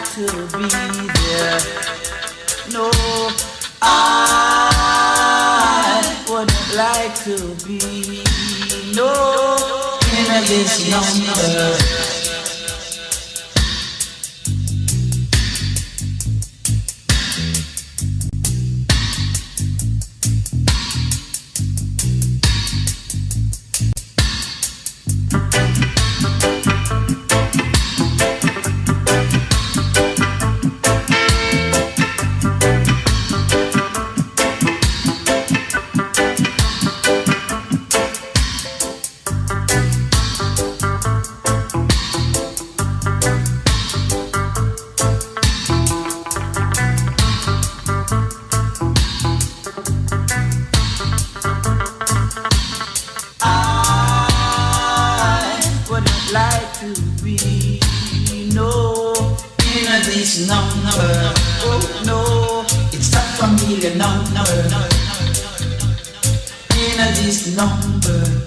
like to be there. No, I wouldn't like to be no in this number. this number.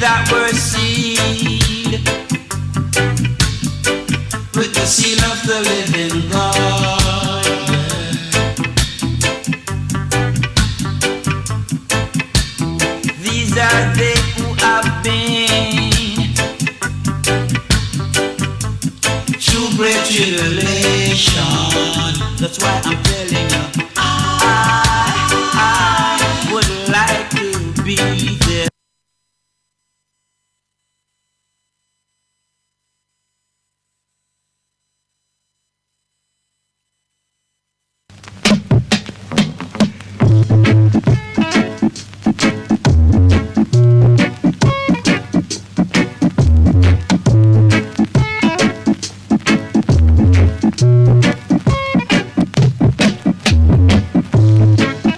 that were sealed with the seal of the living God. These are they who have been through great tribulation. That's why I'm telling you, I would like to be there.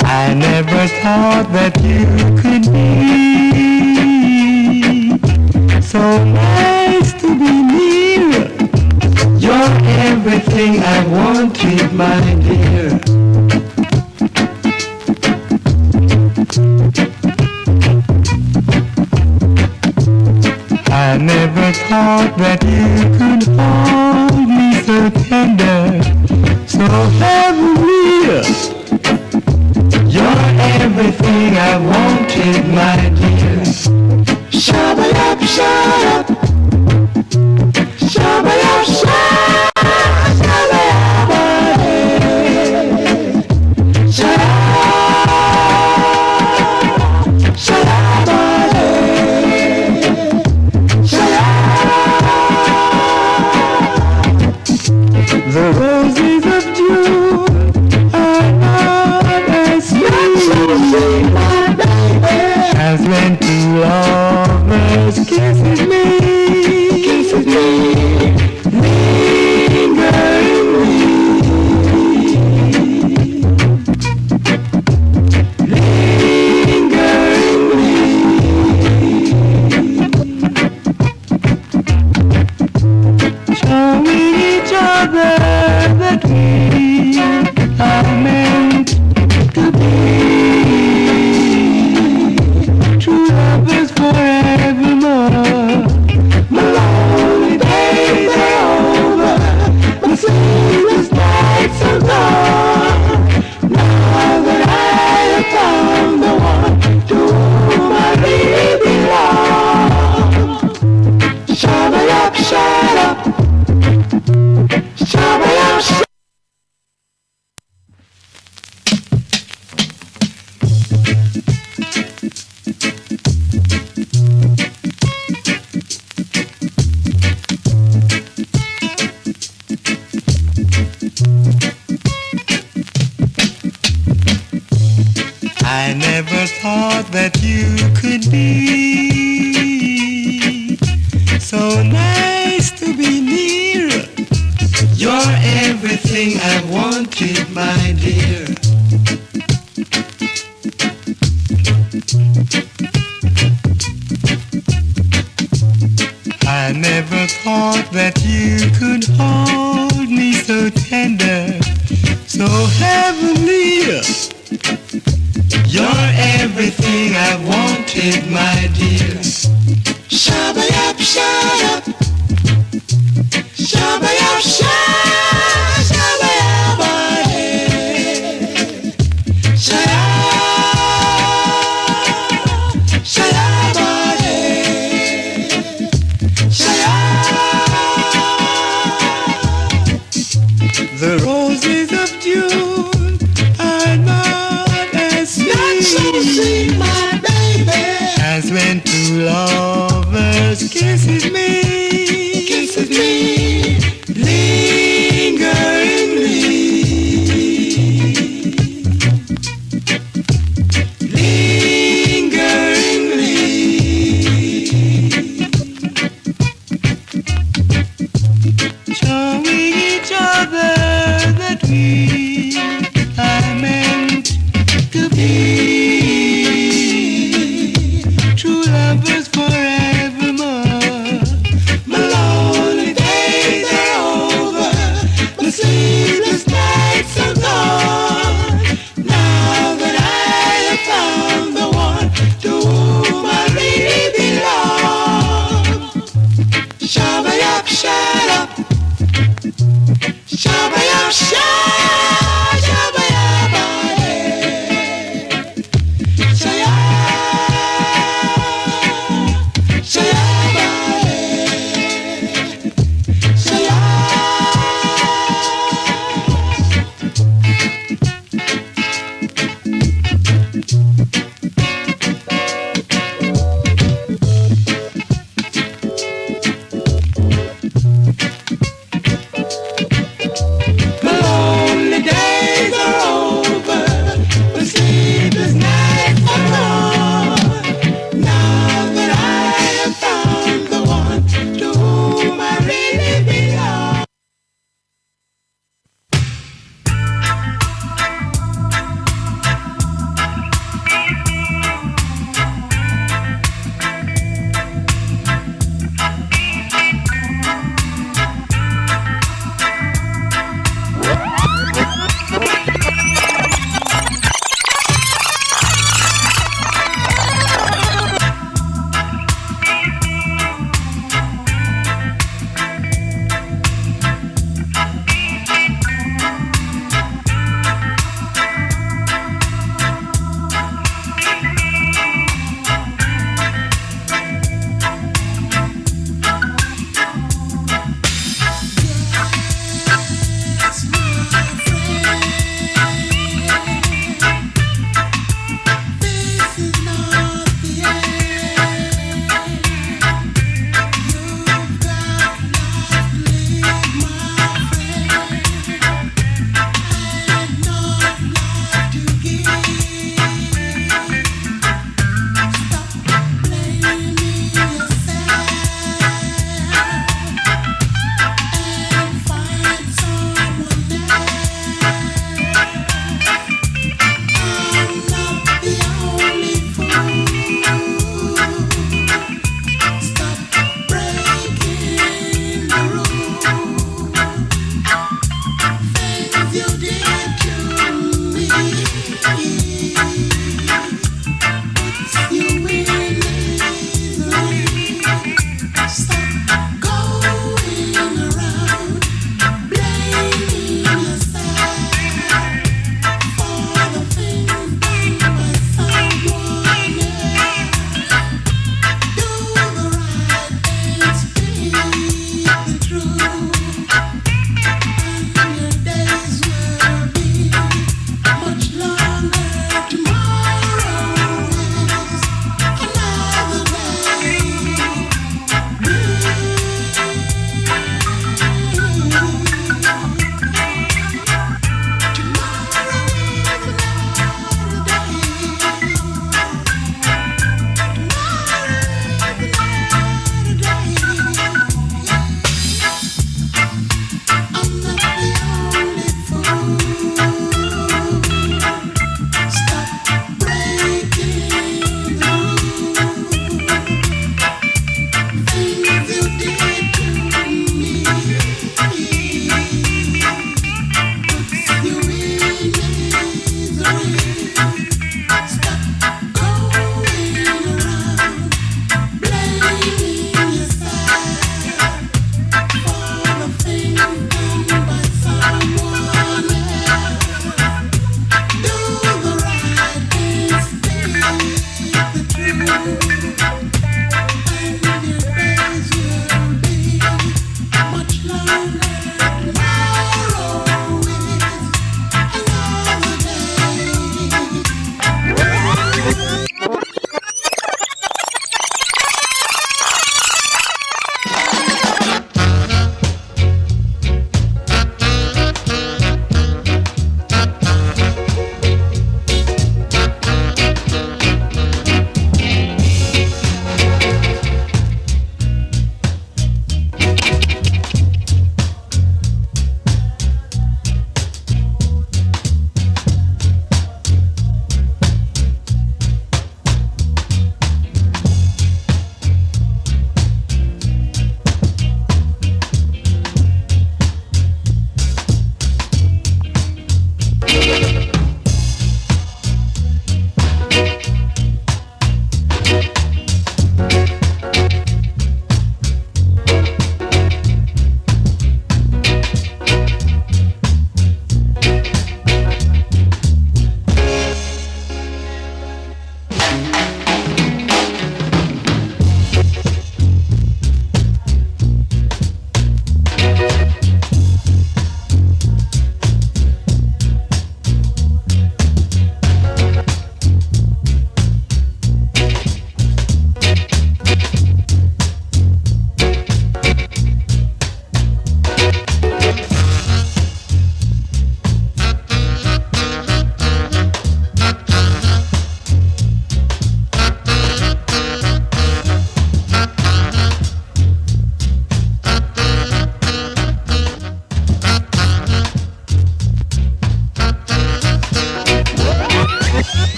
I never thought that you could be so nice to be near. You're everything I wanted, my dear. I never thought that you could hold me so tender, so heavenly. You're everything I wanted, my dear. Shabba-yab, shab. Shabba-yab, shab. Shabba-yab, shab. The roses of June are not as sweet as when two lovers kisses me, lingeringly, showing each other that we are meant to be true lovers forevermore. My lonely days are over, my sleepless nights are gone. Now that I have found the one to whom I really belong. Shabba-yab, shut up. Shabba-yab, shut up. I never thought that you could be so nice to be near. You're everything I wanted, my dear. I never thought that you could hold me so tender, so heavenly. You're everything I wanted, my dear. Shabba-yab, shab. Shabba-yab, shab. Shabba-yab, shab. Shabba-yab, shab. The roses of June are not as sweet, my baby, as when two lovers kisses me, lingeringly, lingeringly, showing each other that we are meant to be true lovers forever.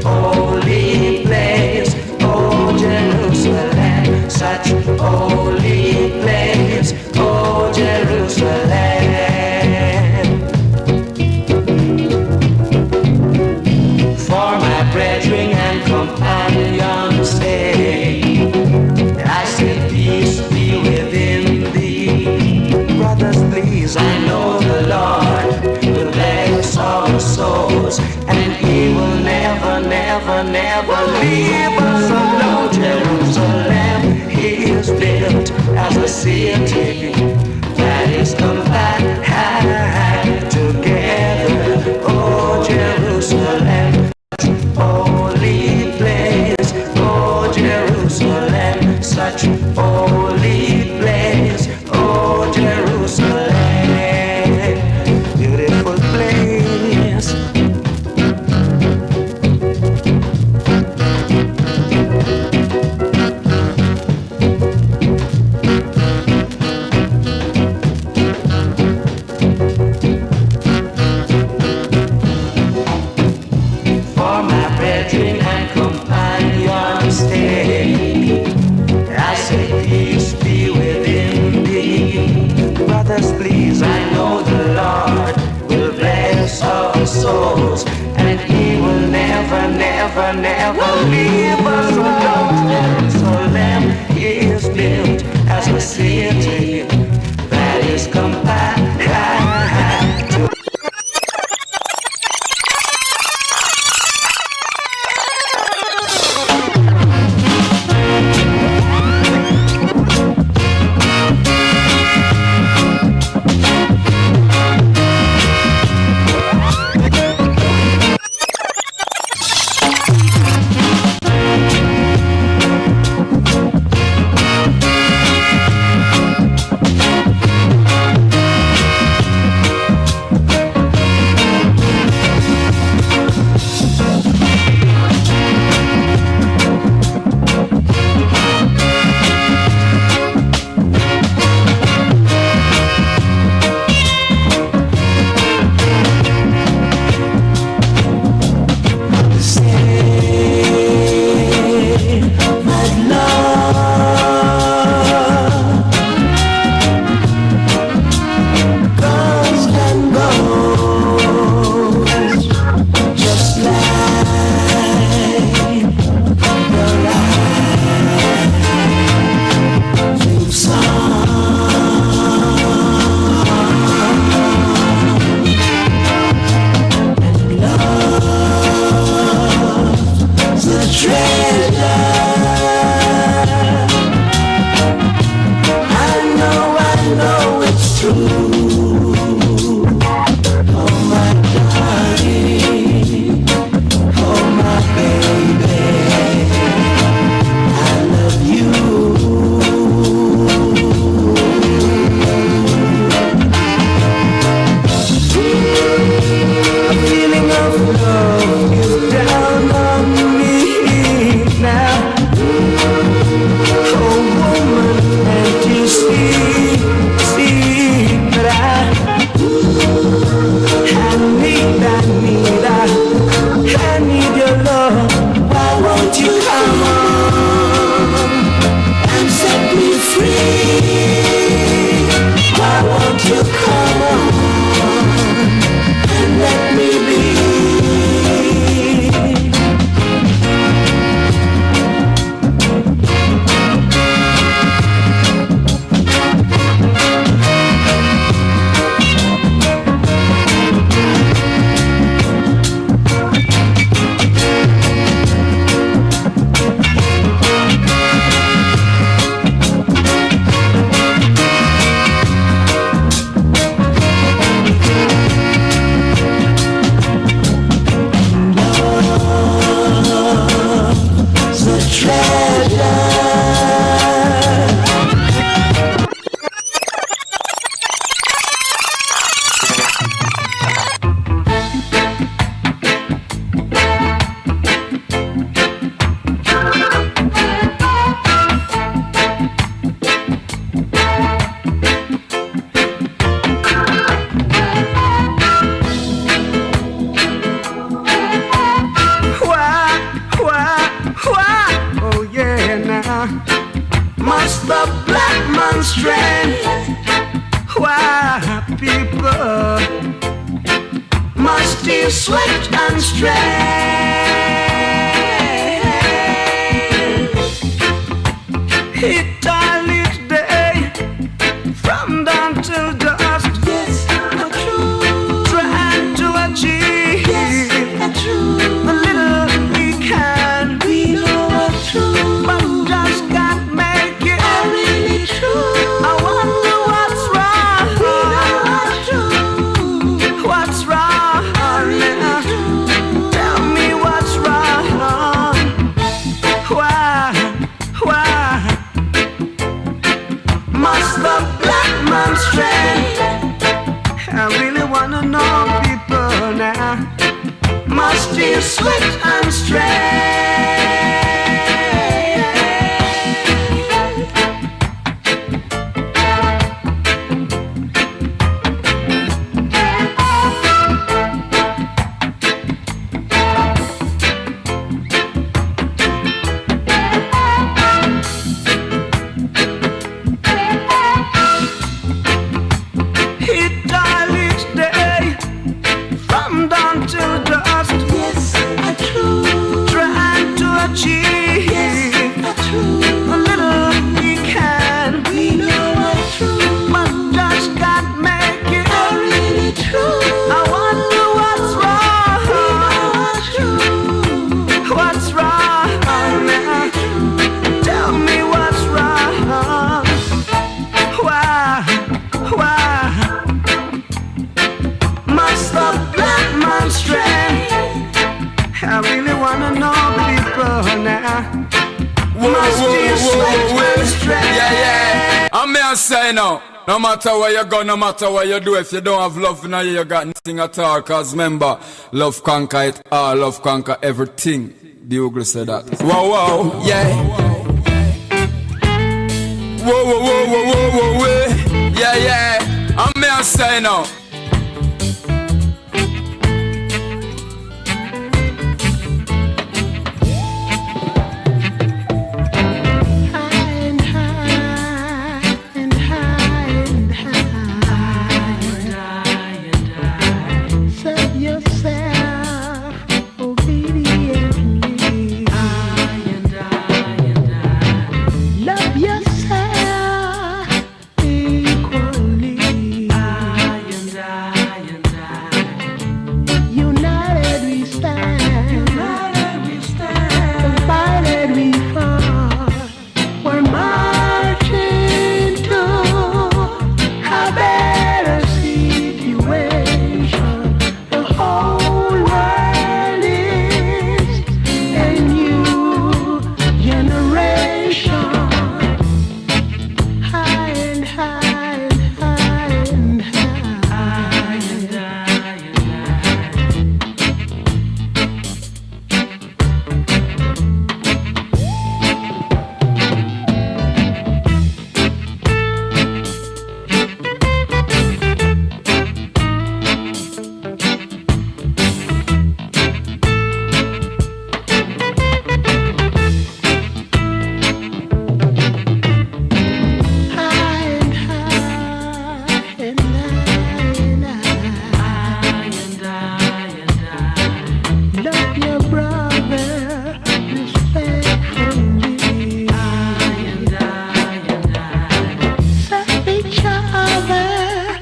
holy place. Oh Jerusalem, such holy place. Oh Jerusalem. For my brethren and companions' sake, I say peace be within thee. Brothers, please, I know the Lord will bless our souls, and He will never, never, never leave us alone. Jerusalem is built as a city that is compact together. Oh, Jerusalem, holy place. Oh, Jerusalem, such holy place. Oh, Jerusalem, beautiful place. For my brethren and companions' sake, I say peace be within thee. Brothers, please, I know the Lord will bless our souls, and He will never, never, never leave us alone. Jerusalem is built as a city that is compact. still sweat and strain. It all each day, from dawn till dusk. Yes, true. Trying to achieve, yes, true. The little we can. We know what's true, but just can't make it. Really true. I wonder what's wrong. We know what's true. What's wrong? Really tell me what's wrong. Why must the black man stray? I really wanna know, people now. Must you sweat and stray? It all each day, from dawn till dusk. Yes, true. Trying to achieve, yes, true. A little we can. We know what's true, but just can't make it. Really true. I wonder what's wrong. We know what's true. What's wrong? Really tell me what's wrong. Why must the black man stray? I really wanna know, people now. Must you sweat and stray? Yeah. I'm here say now, no matter where you go, no matter what you do, if you don't have love in you, you got nothing at all. Cause remember, love conquer it all, love conquer everything. The Ogle said that. Whoa, yeah. Whoa, yeah. I'm here say now. Serve yourself obediently. Love yourself equally. United we stand. Divided we fall. We're marching to a better situation. The whole world is a new generation. High and high and high and high. Love your brother respectfully. Serve each other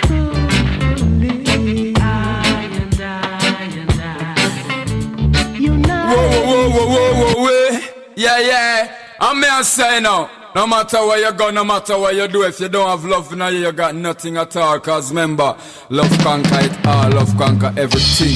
truthfully. Whoa, yeah. I'm here say now, no matter where you go, no matter what you do, if you don't have love in you, you got nothing at all. Cause remember, love conquer it all, love conquer everything.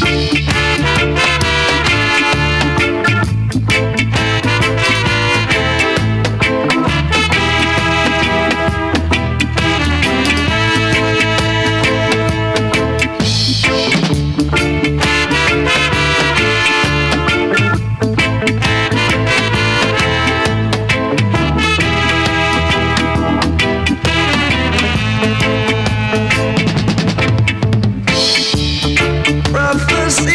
Prophecy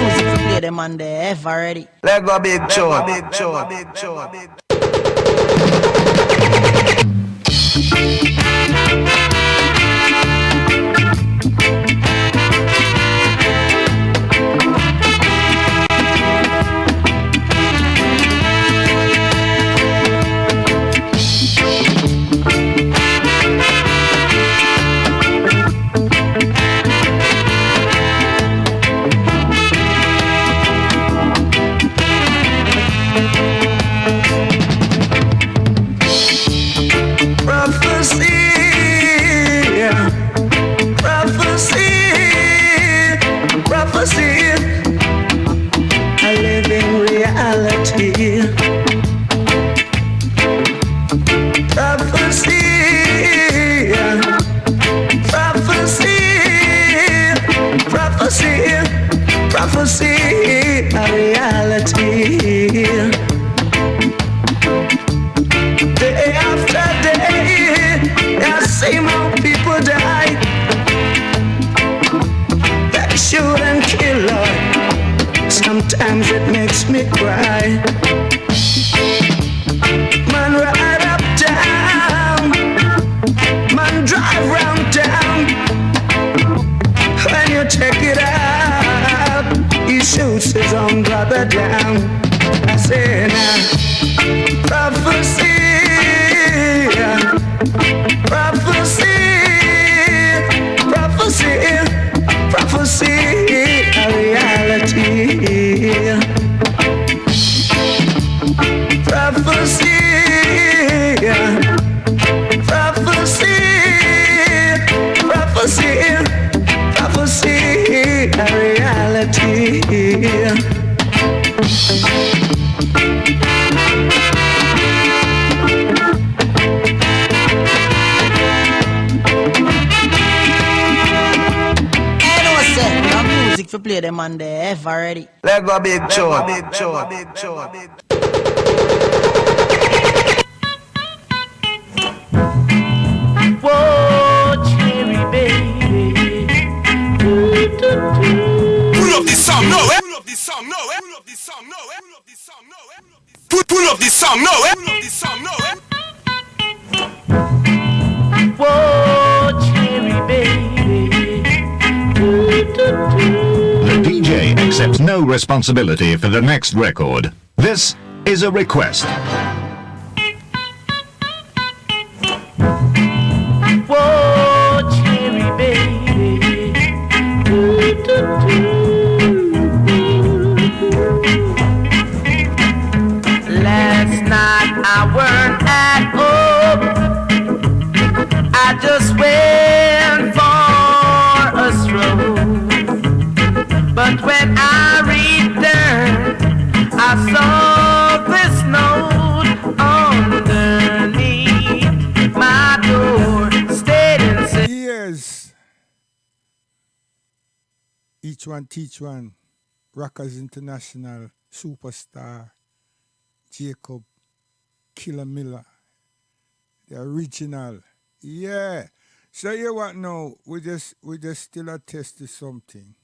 music to play them on the ever ready. Let go big chore, big chore, big chore, big chore. Sometimes it makes me cry. Man, ride up down. Man, drive round town. When you check it out, he shoots his own brother down. I say now, prophecy, prophecy, prophecy, prophecy, a reality. Prophecy, prophecy, prophecy, prophecy, a reality. To play them on the ever ready. Let go big chore, big chore, big chore, big chore. Whoa, cherry baby. Pull up this song, no, eh? Pull up this song, no, eh? Pull up this song, no, eh? Pull up this song, no, eh? Pull up this song, no, eh? Pull up this song, no, eh? Whoa, cherry baby. The DJ accepts no responsibility for the next record. This is a request. Whoa, cherry baby. Last night I weren't at home. I just went for a stroll. But when I returned, I saw this note underneath my door. Stayed and said, Yes. Each one teach one. Rockers International, Superstar, Jacob, Killer Miller, the original. Yeah. So you what now? We just still attest to something.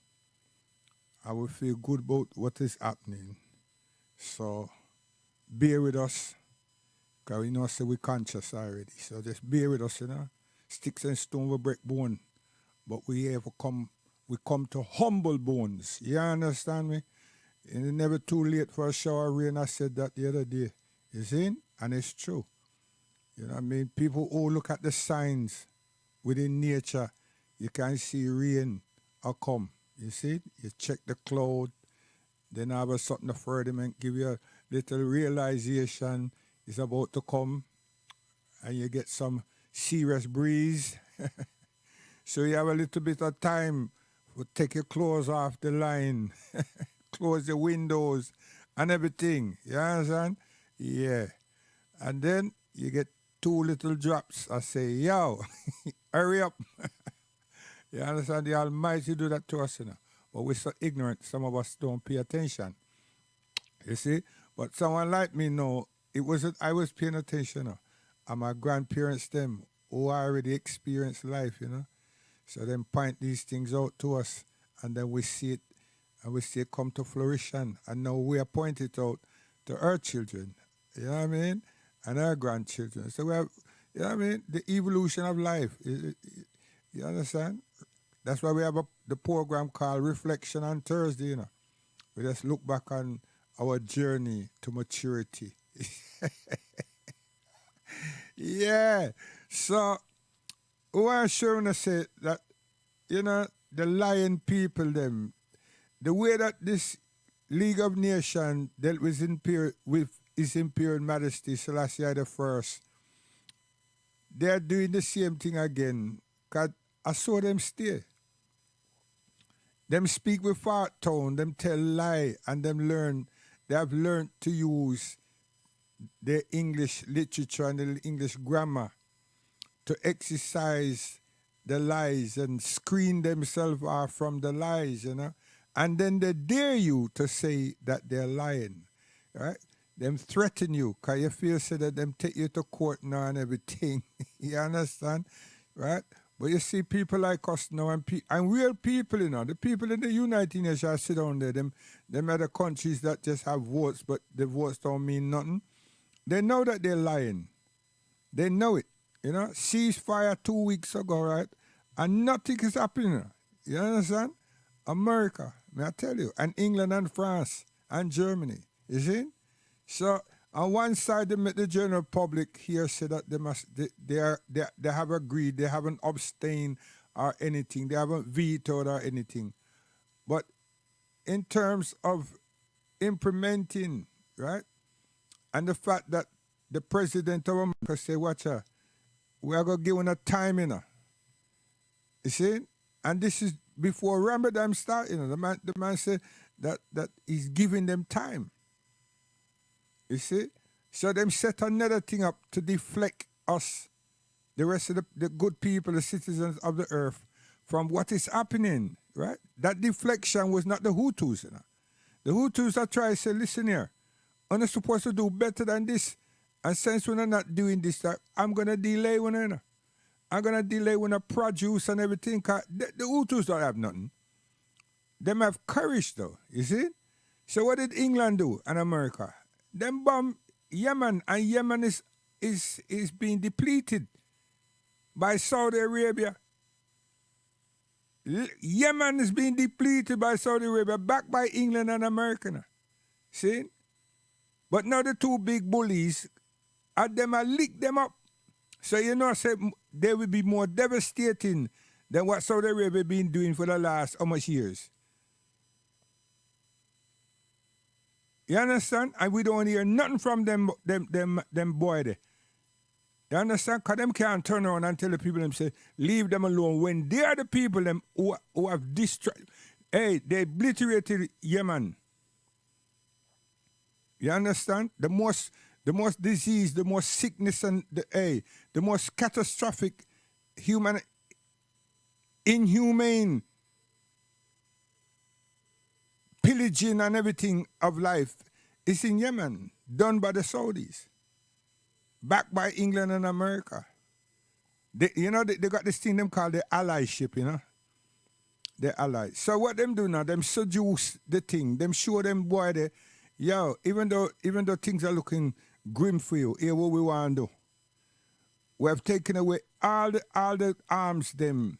I will feel good about what is happening. So bear with us. Because we know say we conscious already. So just bear with us, you know. Sticks and stone will break bone. But we come to humble bones. You understand me? And it's never too late for a shower of rain. I said that the other day. You see? And it's true. You know what I mean? People who look at the signs within nature, you can see rain or come. You see? You check the cloud, then all of a sudden the firmament give you a little realization it's about to come, and you get some serious breeze. So you have a little bit of time to take your clothes off the line, close the windows and everything. You understand? Yeah. And then you get 2 little drops. I say, yo, hurry up. You understand? The Almighty do that to us, you know. But we're so ignorant, some of us don't pay attention. You see? But someone like me know, I was paying attention, you know. And my grandparents, them, who already experienced life, you know. So them point these things out to us, and then we see it, and we see it come to fruition. And now we are pointing out to our children, you know what I mean? And our grandchildren. So we have, you know what I mean? The evolution of life. You understand? That's why we have the program called Reflection on Thursday, you know. We just look back on our journey to maturity. Yeah. So, we want to show you say that, you know, the lion people, them, the way that this League of Nations dealt with His Imperial Majesty Selassie the First, they're doing the same thing again. Cause I saw them stay. Them speak with fart tone, them tell lie, and they have learned to use the English literature and the English grammar to exercise the lies and screen themselves off from the lies, you know. And then they dare you to say that they're lying, right? Them threaten you, because you feel so that them take you to court now and everything. You understand? Right? But you see people like us now and real people, you know, the people in the United Nations sit down there, them other countries that just have votes, but the votes don't mean nothing. They know that they're lying. They know it. You know, ceasefire 2 weeks ago, right? And nothing is happening. You understand? America, may I tell you, and England and France and Germany. You see? So on one side, the general public here say that they have agreed, they haven't abstained or anything, they haven't vetoed or anything. But in terms of implementing, right, and the fact that the president of America say, watch out, we are going to give him a time, you know. You see? And this is before Ramadan start, you know. The man said that he's giving them time. You see? So them set another thing up to deflect us, the rest of the good people, the citizens of the earth, from what is happening, right? That deflection was not the Hutus, you know. The Hutus are trying to say, listen here, I'm not supposed to do better than this. And since we're not doing this, I'm going to delay when you know. I'm going to delay when I produce and everything. The Hutus don't have nothing. Them have courage, though, you see? So what did England do and America? Them bomb Yemen, and Yemen is being depleted by Saudi Arabia. Yemen is being depleted by Saudi Arabia, backed by England and America. Now. See? But now the two big bullies, them are lick them up. So you know, say they will be more devastating than what Saudi Arabia been doing for the last how much years. You understand? And we don't hear nothing from them boy there. You understand? Because them can't turn around and tell the people them say, leave them alone. When they are the people them who have destroyed, hey, they obliterated Yemen. You understand? The most disease, the most sickness, and the most catastrophic, inhumane pillaging and everything of life is in Yemen, done by the Saudis, backed by England and America. They got this thing them called the allyship, you know. The allies. So what them do now, them seduce the thing, them show them boy even though things are looking grim for you, here what we want to do. We have taken away all the arms them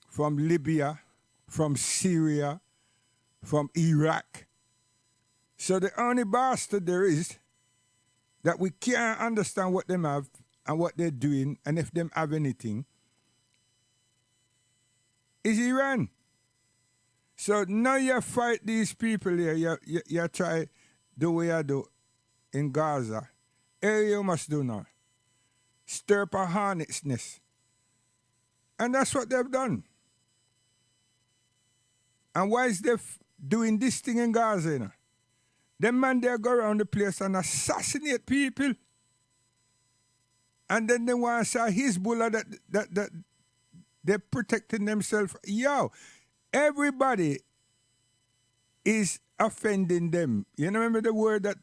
from Libya, from Syria, from Iraq. So the only bastard there is that we can't understand what them have and what they're doing and if them have anything is Iran. So now you fight these people here, you try the way I do in Gaza. Here you must do now. Stir up a hornet's nest. And that's what they've done. And why is they doing this thing in Gaza, you know? Them man there go around the place and assassinate people. And then they want to say Hezbollah that they're protecting themselves. Yo, everybody is offending them. You know, remember the word that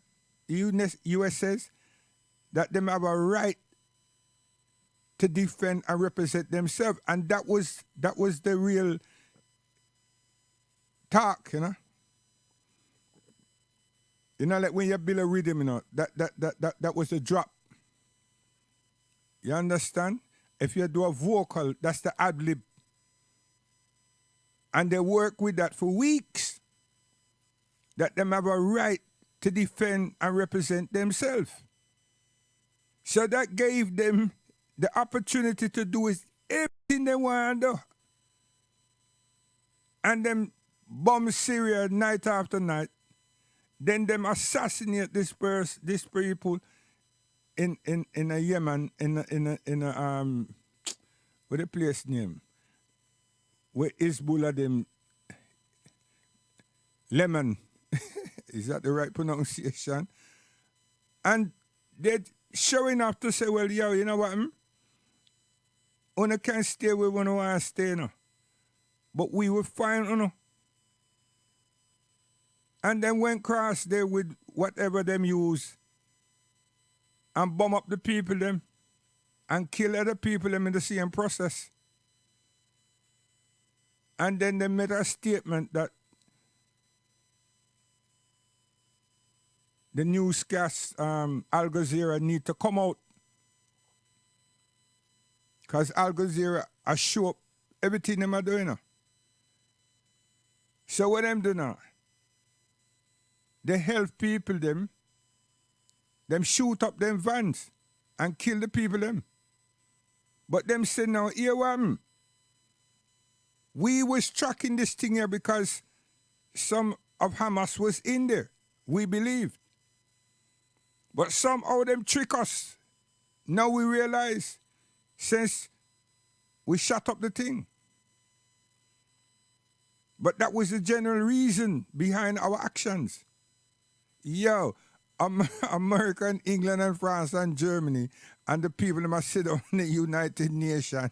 the US says? That them have a right to defend and represent themselves. And that was the real talk, you know. You know, like when you build a rhythm, you know, that was a drop. You understand? If you do a vocal, that's the ad lib. And they work with that for weeks. That them have a right to defend and represent themselves. So that gave them the opportunity to do everything they want to do. And them bomb Syria night after night. Then them assassinate this people in a Yemen in a what the place name? Where Hezbollah them Lemon. Is that the right pronunciation? And they're showing up to say, well, yo, you know what? Una can't stay where we want to stay, no. But we will find, you know. And then went cross there with whatever them use and bomb up the people them and kill other people them in the same process. And then they made a statement that the newscast Al Jazeera need to come out because Al Jazeera are show up everything them are doing now. So what them do now? They help people them shoot up them vans and kill the people them. But them say now, here what? We was tracking this thing here because some of Hamas was in there. We believed. But somehow them trick us. Now we realize since we shut up the thing. But that was the general reason behind our actions. Yo, America and England and France and Germany and the people that must sit on the United Nations,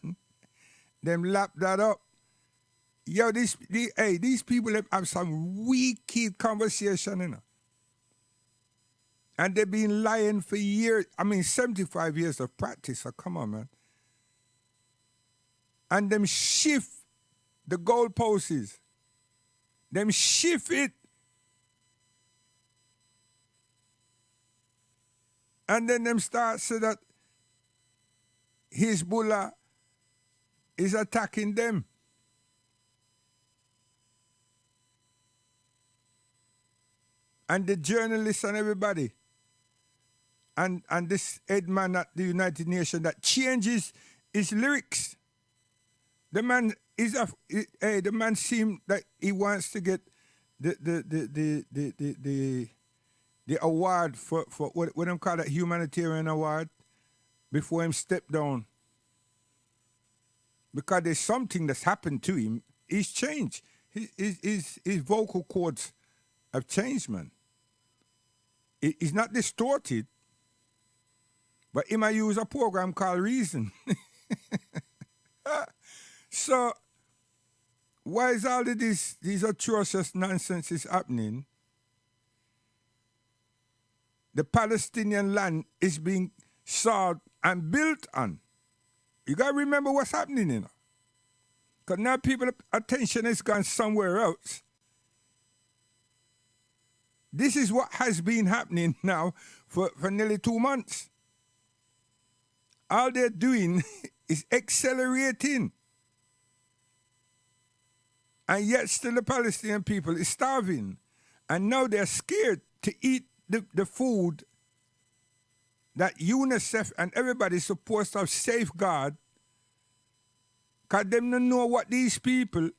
them lap that up. Yo, these people have some wicked conversation, you know. And they've been lying for years. 75 years of practice. So come on, man. And them shift the goalposts. Them shift it. And then them start so that Hezbollah is attacking them. And the journalists and everybody. And this head man at the United Nations that changes his lyrics. The man the man seemed that he wants to get the award for what them call that humanitarian award before him step down. Because there's something that's happened to him. He's changed. His vocal cords have changed, man. He's not distorted. But he might use a program called Reason. So, why is all of these atrocious nonsense is happening? The Palestinian land is being sought and built on. You got to remember what's happening, you know. Because now people's attention has gone somewhere else. This is what has been happening now for nearly 2 months. All they're doing is accelerating. And yet still the Palestinian people is starving. And now they're scared to eat the food that UNICEF and everybody is supposed to have safeguard. Because they don't know what these people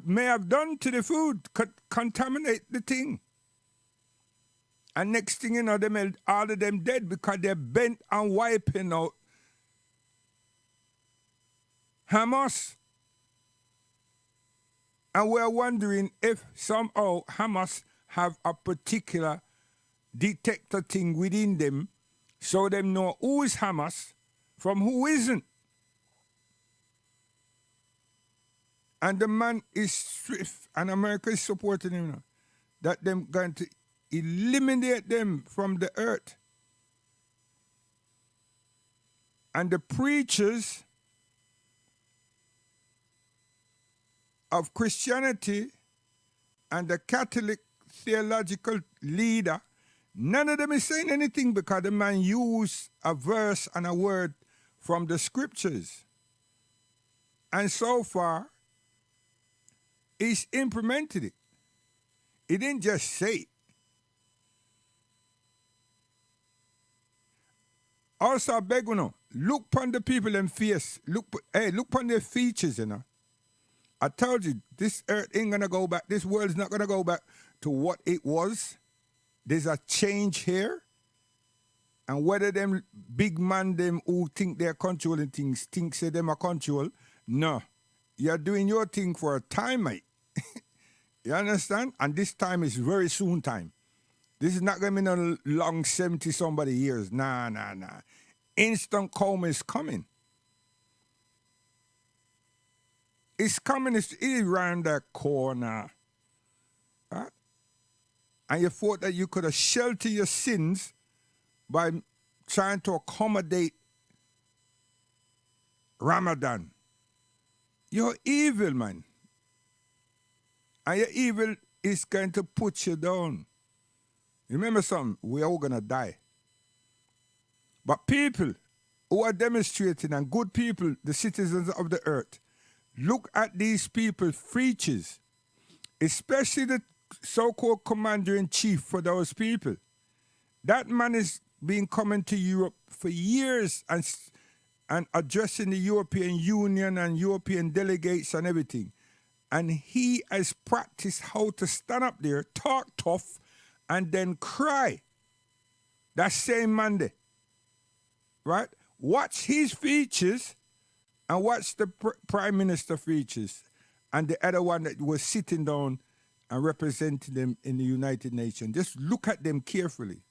may have done to the food, contaminate the thing. And next thing you know, all of them dead because they're bent on wiping out Hamas. And we're wondering if somehow Hamas have a particular detector thing within them so them know who is Hamas from who isn't. And the man is swift, and America is supporting him now, that them going to eliminate them from the earth. And the preachers of Christianity and the Catholic theological leader, none of them is saying anything because the man used a verse and a word from the scriptures. And so far, he's implemented it. He didn't just say it. Also, I beg you know, look upon the people in face. Look upon their features, you know. I told you, this earth ain't gonna go back. This world's not gonna go back to what it was. There's a change here. And whether them big man, them who think they're controlling things, think say them are control, no. You're doing your thing for a time, mate. You understand? And this time is very soon time. This is not going to be no long 70-somebody years. Nah. Instant coma is coming. It's coming. It's around that corner. Right? And you thought that you could have sheltered your sins by trying to accommodate Ramadan. You're evil, man. And your evil is going to put you down. Remember something, we're all going to die. But people who are demonstrating, and good people, the citizens of the earth, look at these people's features, especially the so-called commander-in-chief for those people. That man has been coming to Europe for years and addressing the European Union and European delegates and everything. And he has practiced how to stand up there, talk tough, and then cry. That same Monday. Right? Watch his features and watch the Prime Minister features and the other one that was sitting down and representing them in the United Nations. Just look at them carefully.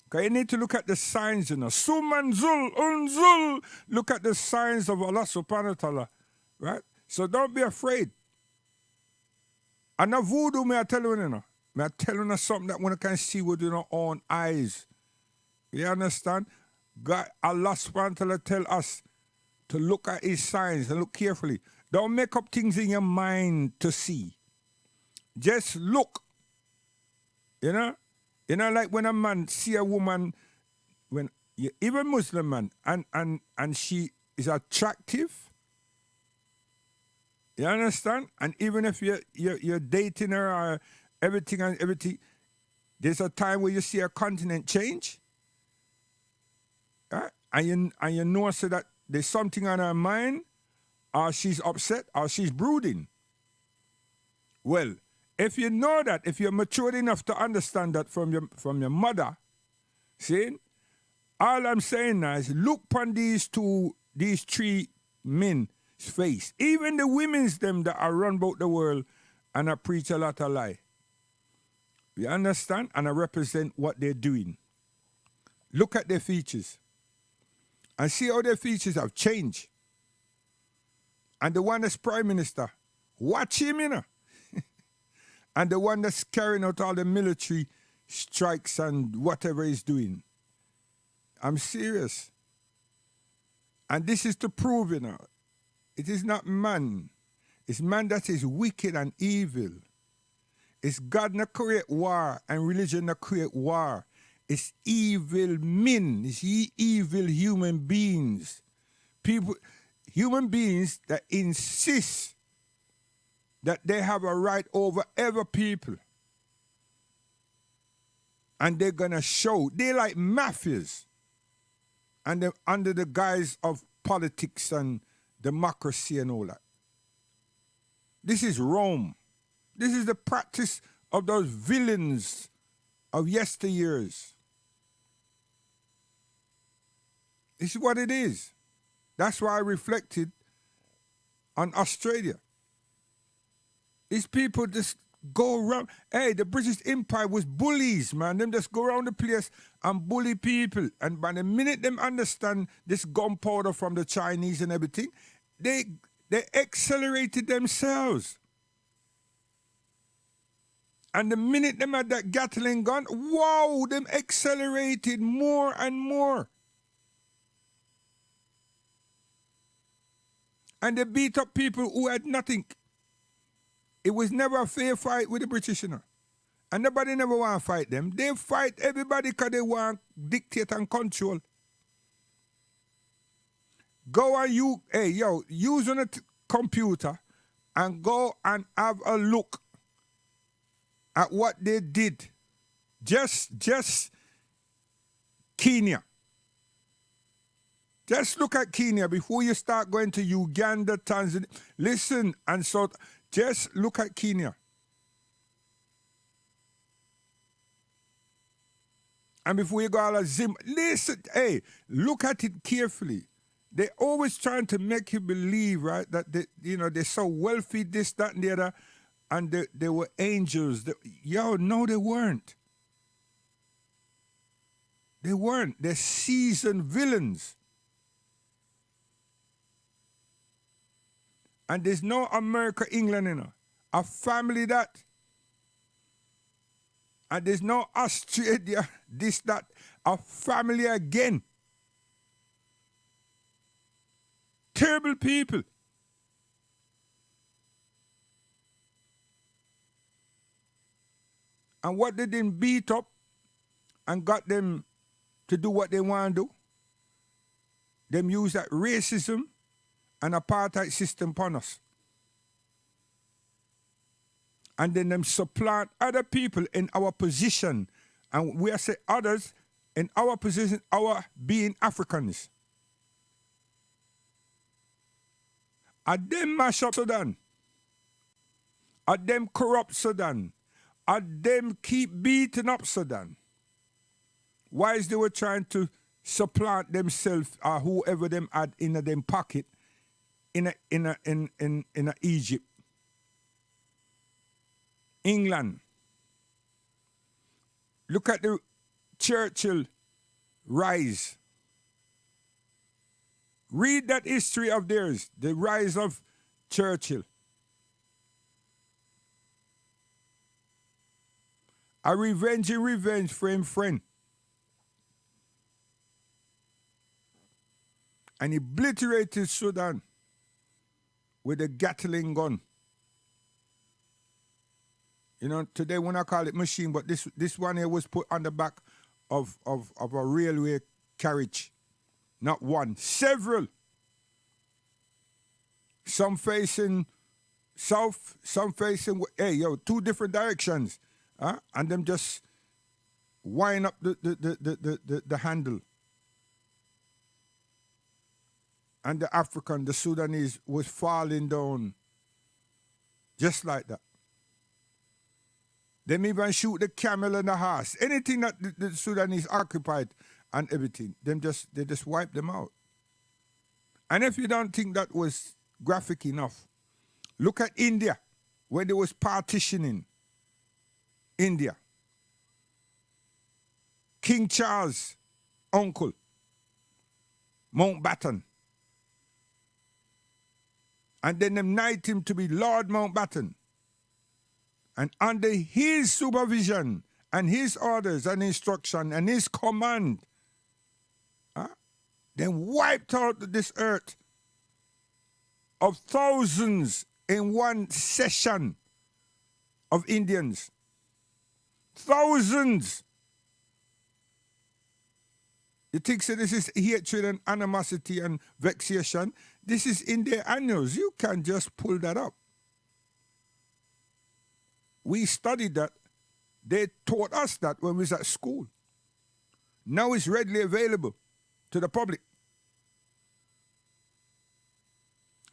Because you need to look at the signs, you know. Sumanzul, unzul. Look at the signs of Allah subhanahu wa ta'ala. Right? So don't be afraid. And the voodoo, may I tell you, you know. May I tell you something that one can see with your own eyes. You understand? God, Allah subhanahu wa ta'ala tell us to look at his signs and look carefully. Don't make up things in your mind to see. Just look. You know? You know, like when a man see a woman, even Muslim man, and she is attractive. You understand? And even if you're dating her or everything, there's a time where you see her continent change. Right? And you know so that there's something on her mind, or she's upset, or she's brooding. Well, if you know that, if you're matured enough to understand that from your mother, see, all I'm saying now is look upon these three men's face. Even the women's them that are run about the world and I preach a lot of lie. You understand? And I represent what they're doing. Look at their features. And see how their features have changed. And the one that's Prime Minister, watch him, you know. And the one that's carrying out all the military strikes and whatever he's doing. I'm serious. And this is to prove, you know, it is not man. It's man that is wicked and evil. It's God that create war and religion that create war. It's evil men. It's evil human beings. Human beings that insist that they have a right over other people. And they're going to show. They're like mafias. And they're under the guise of politics and democracy and all that. This is Rome. This is the practice of those villains of yesteryears. This is what it is. That's why I reflected on Australia. These people just go around. Hey, the British Empire was bullies, man. Them just go around the place and bully people. And by the minute them understand this gunpowder from the Chinese and everything, they accelerated themselves. And the minute them had that Gatling gun, wow, them accelerated more and more. And they beat up people who had nothing. It was never a fair fight with the British, you know. And nobody never want to fight them. They fight everybody because they want dictate and control. Go and use on a computer and go and have a look at what they did. Just Kenya. Just look at Kenya before you start going to Uganda, Tanzania. Listen, and so just look at Kenya. And before you go all listen, look at it carefully. They're always trying to make you believe, right, that they're so wealthy, this, that, and the other, and they were angels. No, they weren't. They weren't. They're seasoned villains. And there's no America, England, a family that. And there's no Australia, this, that, a family again. Terrible people. And what they didn't beat up and got them to do what they want to do, them use that racism and apartheid system upon us. And then them supplant other people in our position. And we are say others in our position, our being Africans. And them mash up Sudan. And them corrupt Sudan. And them keep beating up Sudan. Whilst they were trying to supplant themselves or whoever them had in them pocket in Egypt. England. Look at the Churchill rise. Read that history of theirs, the rise of Churchill. A revenge for him friend. And he obliterated Sudan with a Gatling gun. Today when I call it machine, but this one here was put on the back of a railway carriage. Not one, several. Some facing south, some facing, two different directions. And them just wind up the handle. And the Sudanese was falling down just like that. Them even shoot the camel and the horse. Anything that the Sudanese occupied and everything, they just wipe them out. And if you don't think that was graphic enough, look at India, when they was partitioning India. King Charles' uncle, Mountbatten. And then them knight him to be Lord Mountbatten. And under his supervision and his orders and instruction and his command, then wiped out this earth of thousands in one session of Indians. Thousands. You think so this is hatred and animosity and vexation? This is in their annals. You can't just pull that up. We studied that. They taught us that when we was at school. Now it's readily available to the public.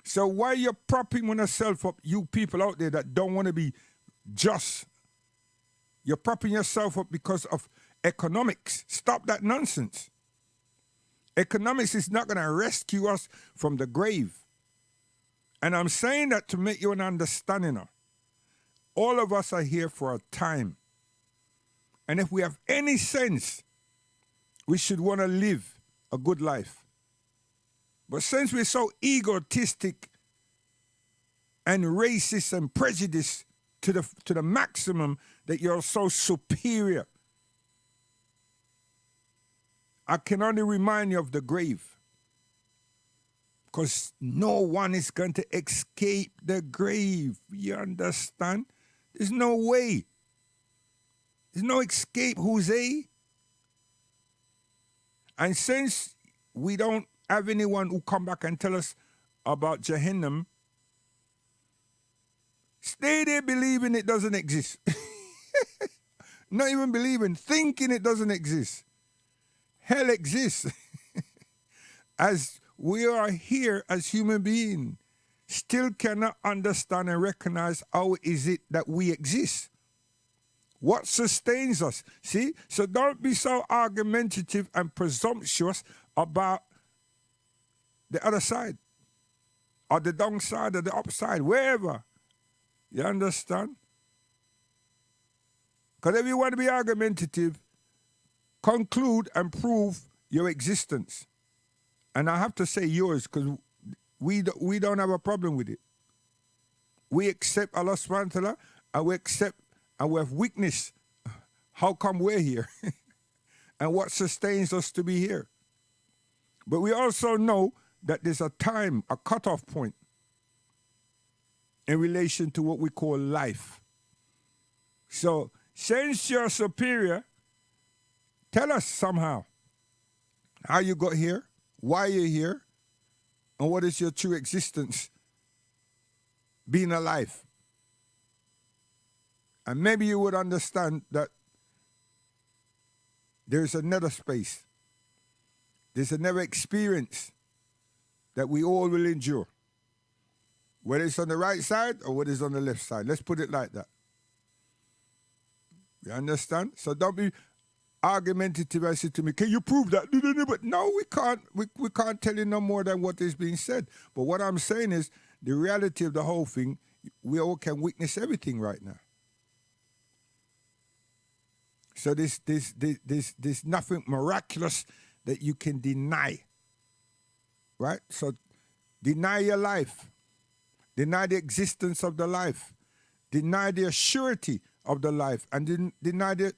So why you propping yourself up, you people out there that don't want to be just? You're propping yourself up because of economics. Stop that nonsense. Economics is not going to rescue us from the grave. And I'm saying that to make you an understanding of. All of us are here for a time. And if we have any sense, we should want to live a good life. But since we're so egotistic and racist and prejudiced to the maximum that you're so superior, I can only remind you of the grave. Because no one is going to escape the grave. You understand? There's no way. There's no escape, Jose. And since we don't have anyone who come back and tell us about Jahannam, stay there believing it doesn't exist. Not even believing, thinking it doesn't exist. Hell exists. As we are here as human beings, still cannot understand and recognize how is it that we exist. What sustains us? See? So don't be so argumentative and presumptuous about the other side, or the downside, or the upside, wherever. You understand? Because if you want to be argumentative, conclude and prove your existence. And I have to say yours, because we don't have a problem with it. We accept Allah subhanahu wa ta'ala, and we accept and we have witnessed how come we're here and what sustains us to be here. But we also know that there's a time, a cutoff point in relation to what we call life. So, since you're superior, tell us somehow how you got here, why you're here, and what is your true existence being alive. And maybe you would understand that there's another space. There's another experience that we all will endure. Whether it's on the right side or whether it's on the left side. Let's put it like that. You understand? So don't be argumentative and say to me, can you prove that? But no, we can't. We can't tell you no more than what is being said. But what I'm saying is the reality of the whole thing, we all can witness everything right now. So there's nothing miraculous that you can deny. Right? So deny your life. Deny the existence of the life. Deny the surety of the life. And deny the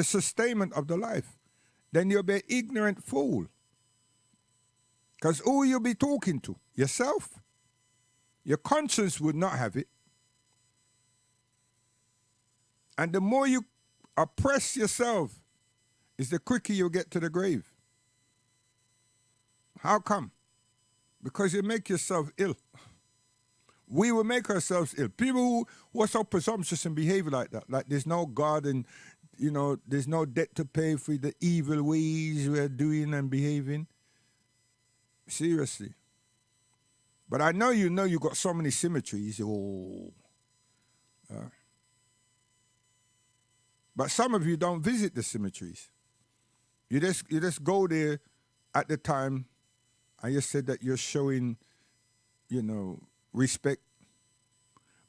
sustainment of the life. Then you'll be an ignorant fool. Because who you'll be talking to? Yourself? Your conscience would not have it. And the more you oppress yourself, is the quicker you'll get to the grave. How come? Because you make yourself ill. We will make ourselves ill. People who are so presumptuous and behave like that, like there's no God and, you know, there's no debt to pay for the evil ways we're doing and behaving. Seriously. But I know you got so many symmetries. But some of you don't visit the symmetries. You just go there at the time and you said that you're showing, respect.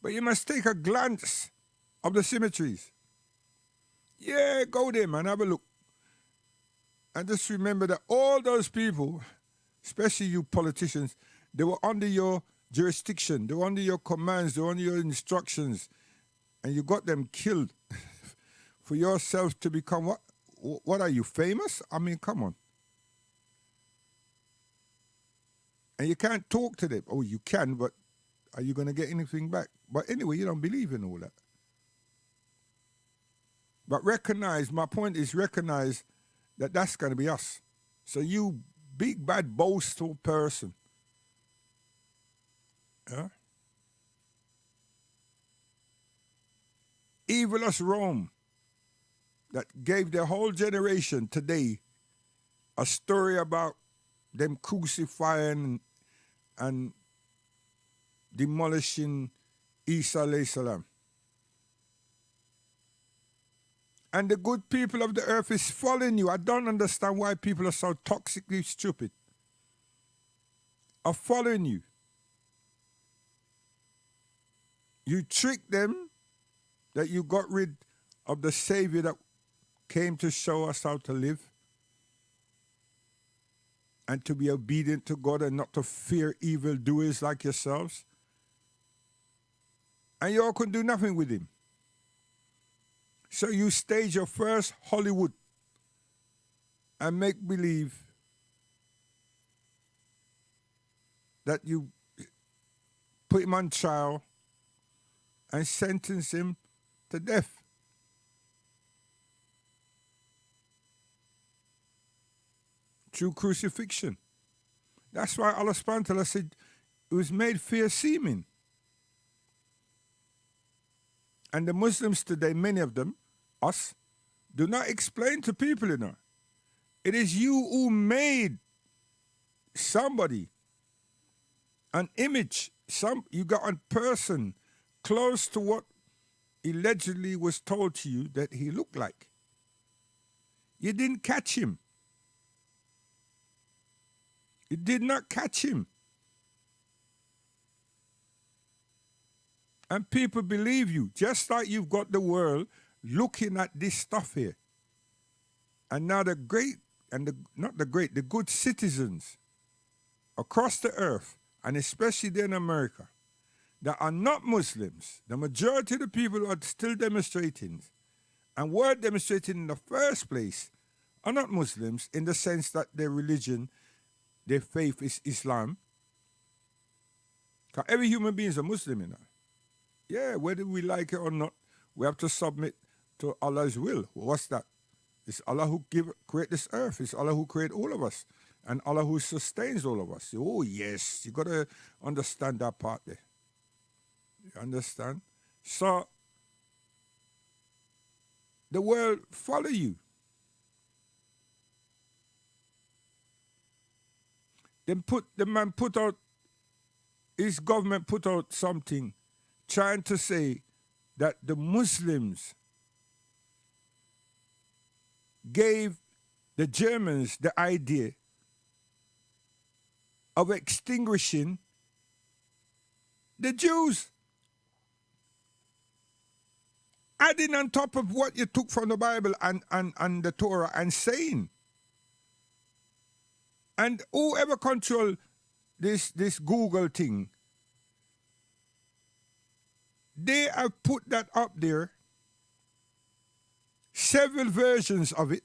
But you must take a glance of the symmetries. Yeah, go there, man, have a look. And just remember that all those people, especially you politicians, they were under your jurisdiction, they were under your commands, they were under your instructions, and you got them killed for yourselves to become what? What are you, famous? I mean, come on. And you can't talk to them. Oh, you can, but are you going to get anything back? But anyway, you don't believe in all that. But recognize, my point is recognize that that's going to be us. So you big, bad, boastful person. Yeah? Evilous Rome that gave their whole generation today a story about them crucifying and demolishing Isa alayhi salam. And the good people of the earth is following you. I don't understand why people are so toxically stupid. Are following you. You tricked them that you got rid of the Savior that came to show us how to live and to be obedient to God and not to fear evildoers like yourselves. And you all couldn't do nothing with him. So you stage your first Hollywood and make believe that you put him on trial and sentence him to death. through crucifixion. That's why Allah subhanahu wa ta'ala said it was made fair seeming. And the Muslims today, many of them, us, do not explain to people, you know. It is you who made somebody, an image, you got a person close to what allegedly was told to you that he looked like. You didn't catch him. You did not catch him. And people believe you, just like you've got the world looking at this stuff here. And now the great, and the good citizens across the earth, and especially there in America, that are not Muslims, the majority of the people are still demonstrating, and were demonstrating in the first place, are not Muslims in the sense that their religion, their faith is Islam. Because every human being is a Muslim, you know. Yeah, whether we like it or not, we have to submit to Allah's will. What's that? It's Allah who create this earth. It's Allah who create all of us. And Allah who sustains all of us. Oh, yes. You got to understand that part there. You understand? So, the world follow you. The man put out, his government put out something trying to say that the Muslims gave the Germans the idea of extinguishing the Jews. Adding on top of what you took from the Bible and the Torah and saying. And whoever control this Google thing, they have put that up there, several versions of it.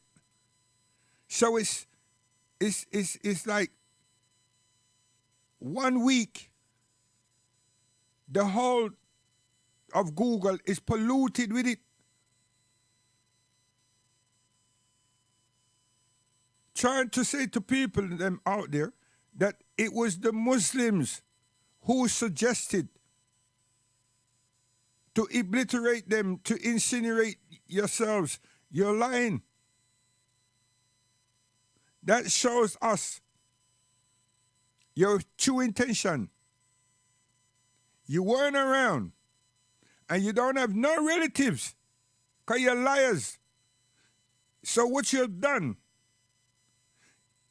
So it's like 1 week, the whole of Google is polluted with it. Trying to say to people them out there that it was the Muslims who suggested to obliterate them, to incinerate yourselves. You're lying. That shows us your true intention. You weren't around. And you don't have no relatives. Because you're liars. So what you've done,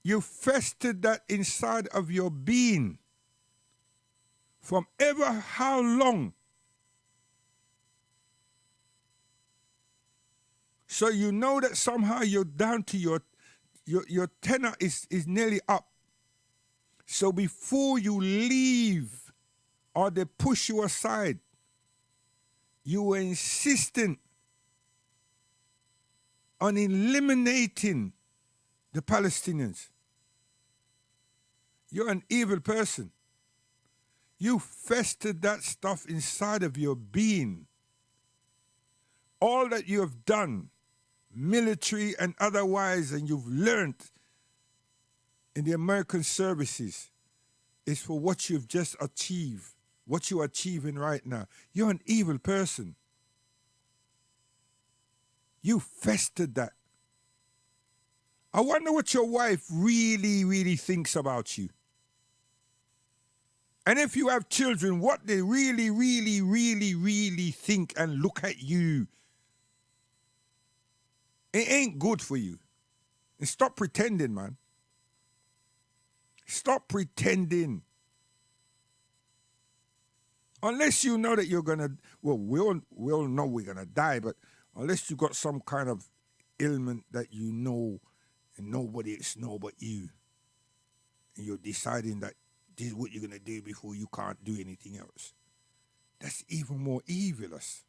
you festered that inside of your being. From ever how long. So you know that somehow you're down to your tenor is nearly up. So before you leave or they push you aside, you were insistent on eliminating the Palestinians. You're an evil person. You festered that stuff inside of your being. All that you have done, military and otherwise, and you've learned in the American services is for what you've just achieved, what you're achieving right now. You're an evil person. You festered that. I wonder what your wife really, really thinks about you. And if you have children, what they really, really, really, really think and look at you. It ain't good for you. And stop pretending, man. Stop pretending. Unless you know that you're going to, well, we all know we're going to die, but unless you got some kind of ailment that you know and nobody else know but you, and you're deciding that this is what you're going to do before you can't do anything else. That's even more evilous.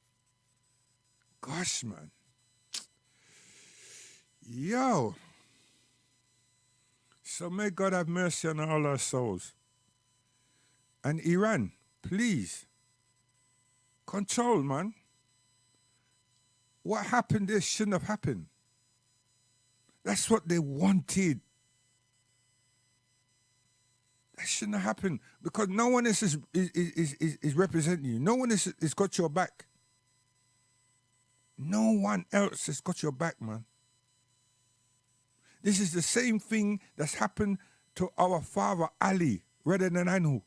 Gosh, man. Yo. So may God have mercy on all our souls. And Iran, please, control, man. What happened there shouldn't have happened. That's what they wanted. That shouldn't happen because no one else is representing you. No one is got your back. No one else has got your back, man. This is the same thing that's happened to our father Ali rather than Anhu.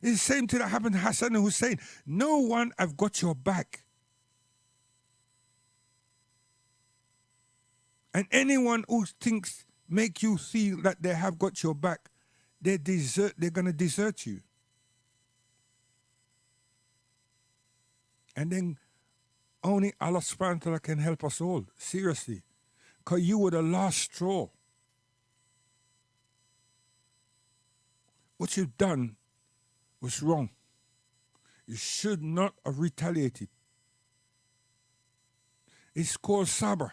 It's the same thing that happened to Hassan and Hussein. No one have got your back. And anyone who thinks, make you feel that they have got your back, they're going to desert you. And then only Allah subhanahu wa ta'ala can help us all. Seriously. Because you were the last straw. What you've done was wrong. You should not have retaliated. It's called sabr.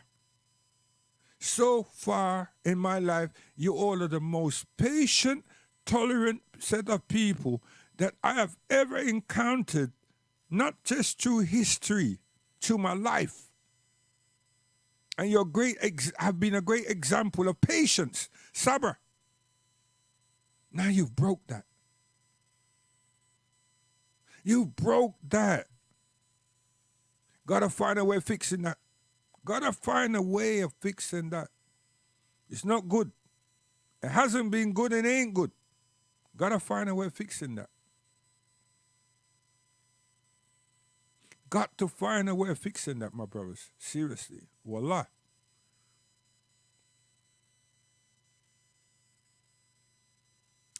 So far in my life, you all are the most patient, tolerant set of people that I have ever encountered, not just through history, through my life. And you're have been a great example of patience, sabr. Now you've broke that. You broke that. Gotta find a way of fixing that. Gotta find a way of fixing that. It's not good. It hasn't been good and ain't good. Gotta find a way of fixing that. Got to find a way of fixing that, my brothers. Seriously. Wallah.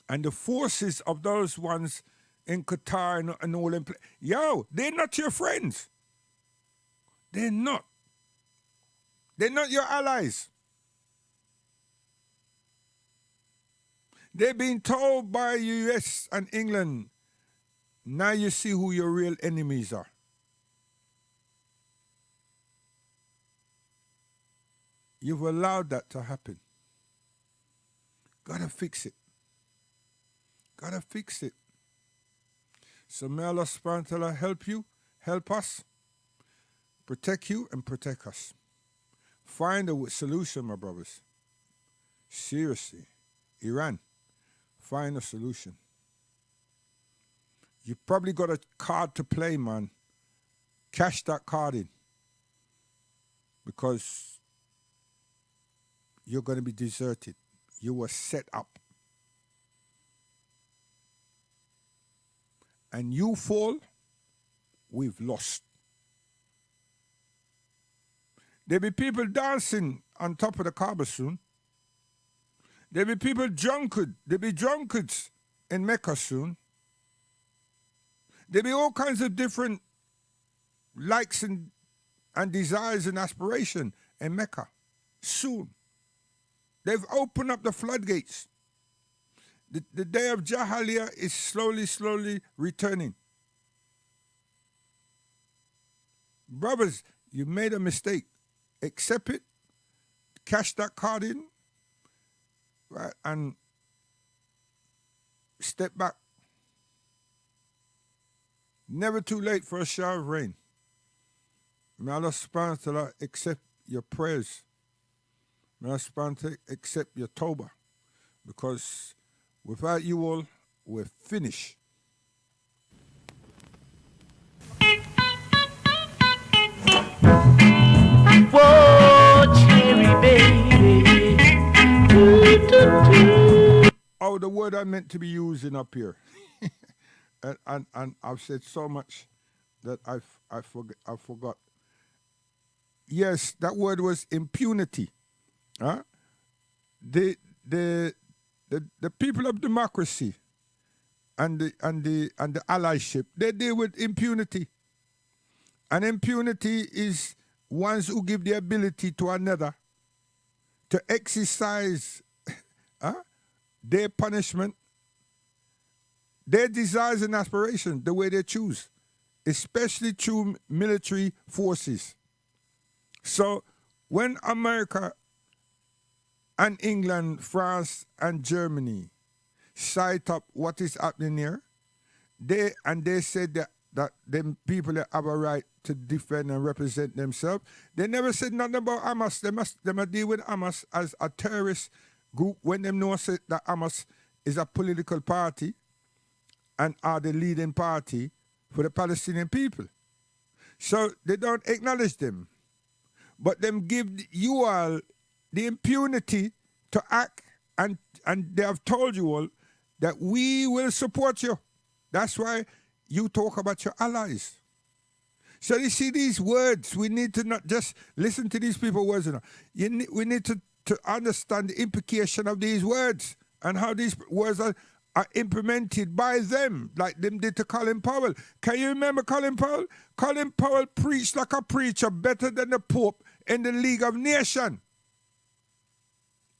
And the forces of those ones in Qatar and all them, yo, they're not your friends. They're not. They're not your allies. They've been told by US and England, now you see who your real enemies are. You've allowed that to happen. Gotta fix it. Gotta fix it. So may Allah subhanahu wa ta'ala help you, help us, protect you and protect us. Find a solution, my brothers. Seriously. Iran, find a solution. You probably got a card to play, man. Cash that card in. Because you're going to be deserted. You were set up. And you fall, we've lost. There'll be people dancing on top of the Kaaba soon. There'll be people drunkard. There'll be drunkards in Mecca soon. There'll be all kinds of different likes and desires and aspiration in Mecca soon. They've opened up the floodgates. The day of Jahaliyyah is slowly returning. Brothers, you made a mistake. Accept it, cash that card in, right, and step back. Never too late for a shower of rain. May Allah subhanahu wa ta'ala accept your prayers. May Allah subhanahu wa ta'ala accept your tawbah. Because without you all, we're finished. Whoa, cherry baby. Oh, the word I meant to be using up here. and I've said so much that I forgot. Yes, that word was impunity. Huh? The people of democracy and the allyship, they deal with impunity. And impunity is ones who give the ability to another to exercise their punishment, their desires and aspirations the way they choose, especially through military forces. So when America and England, France and Germany cite up what is happening here, they said that them people that have a right to defend and represent themselves. They never said nothing about Hamas. They must deal with Hamas as a terrorist group when them know that Hamas is a political party and are the leading party for the Palestinian people. So they don't acknowledge them. But them give you all the impunity to act, and they have told you all that we will support you. That's why you talk about your allies. So you see these words, we need to not just listen to these people's words. We need to understand the implication of these words and how these words are implemented by them, like them did to Colin Powell. Can you remember Colin Powell? Colin Powell preached like a preacher, better than the Pope in the League of Nations.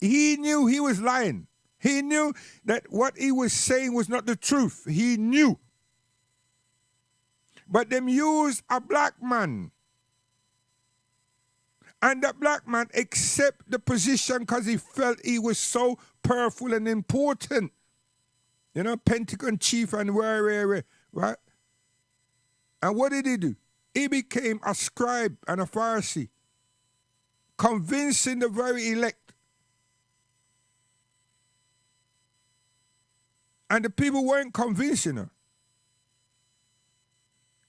He knew he was lying. He knew that what he was saying was not the truth. He knew. But them used a black man. And that black man accepted the position because he felt he was so powerful and important. You know, Pentagon chief and where, right? And what did he do? He became a scribe and a Pharisee, convincing the very elect. And the people weren't convinced, you know.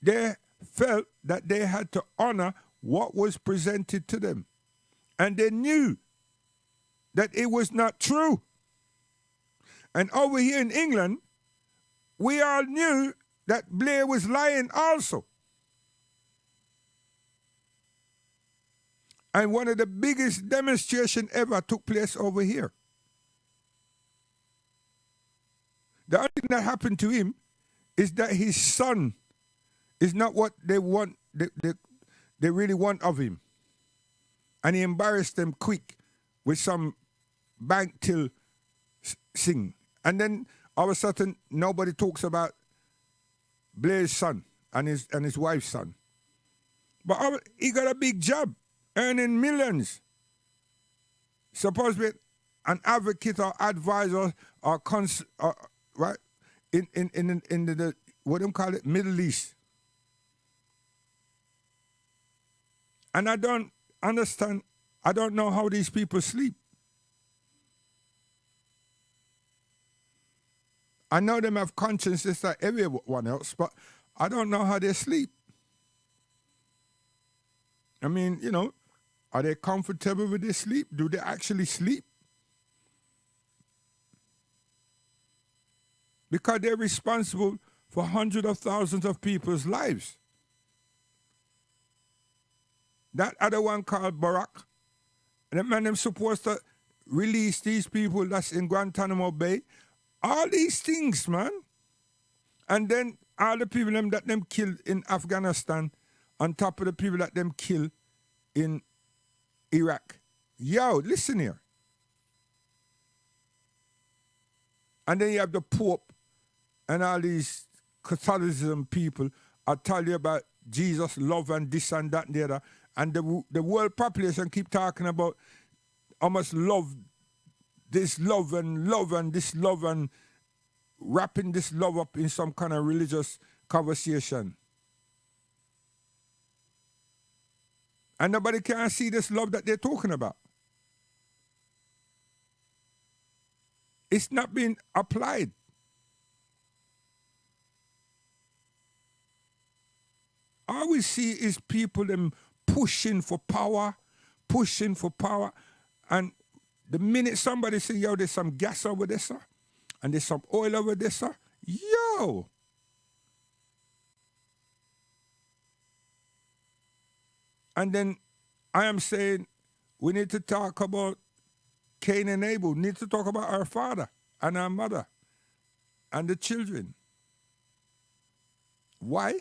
They felt that they had to honor what was presented to them. And they knew that it was not true. And over here in England, we all knew that Blair was lying also. And one of the biggest demonstrations ever took place over here. The only thing that happened to him is that his son is not what they want, they really want of him. And he embarrassed them quick with some bank till sing. And then all of a sudden, nobody talks about Blair's son and his wife's son. But he got a big job, earning millions. Supposedly an advocate or advisor or right in the what do you call it, Middle East. And I don't understand. I don't know how these people sleep. I know them have conscience just like everyone else, but I don't know how they sleep. I mean, you know, are they comfortable with their sleep? Do they actually sleep? Because they're responsible for hundreds of thousands of people's lives. That other one called Barack, the man them supposed to release these people that's in Guantanamo Bay. All these things, man. And then all the people that them killed in Afghanistan on top of the people that them killed in Iraq. Yo, listen here. And then you have the Pope and all these Catholicism people. I tell you about Jesus, love and this and that and the other. And the world population keep talking about how much love this love and this love and wrapping this love up in some kind of religious conversation. And nobody can see this love that they're talking about. It's not being applied. All we see is people them pushing for power, and the minute somebody say, yo, there's some gas over there, sir, and there's some oil over there, sir, yo. And then I am saying we need to talk about Cain and Abel. We need to talk about our father and our mother and the children. Why?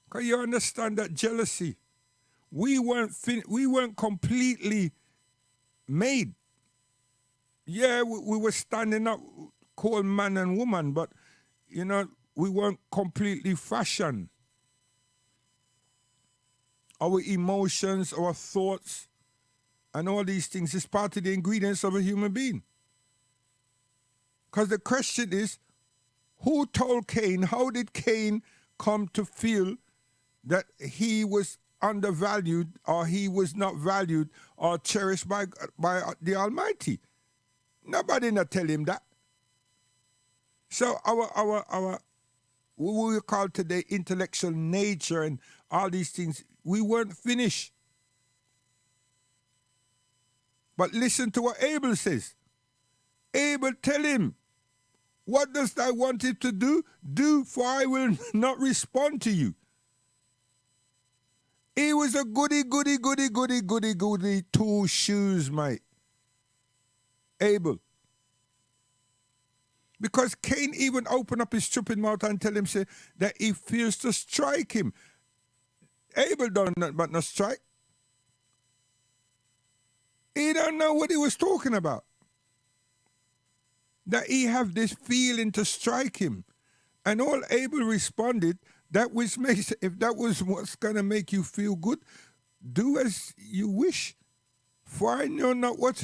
Because you understand that jealousy. We weren't completely made. Yeah, we were standing up, called man and woman, but, you know, we weren't completely fashioned. Our emotions, our thoughts, and all these things is part of the ingredients of a human being. Because the question is, who told Cain, how did Cain come to feel that he was undervalued or he was not valued or cherished by the Almighty? Nobody not tell him that. So our what we call today intellectual nature and all these things, we weren't finished. But listen to what Abel says. Abel tell him, what does thou want him to do? Do, for I will not respond to you. He was a goody two shoes, mate. Abel. Because Cain even opened up his stupid mouth and tell him say, that he fears to strike him. Abel don't know but not strike. He don't know what he was talking about. That he have this feeling to strike him. And all Abel responded, that which makes, if that was what's going to make you feel good, do as you wish. For I know not what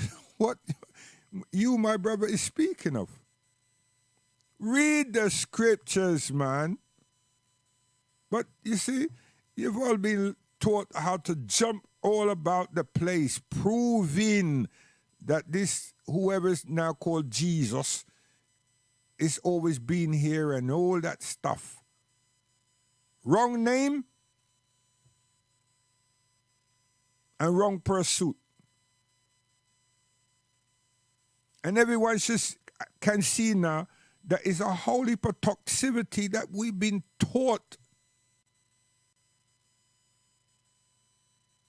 you, my brother, is speaking of. Read the scriptures, man. But you see, you've all been taught how to jump all about the place, proving that this, whoever's now called Jesus, is always been here and all that stuff. Wrong name and wrong pursuit. And everyone just can see now that is a whole heap of toxicity that we've been taught.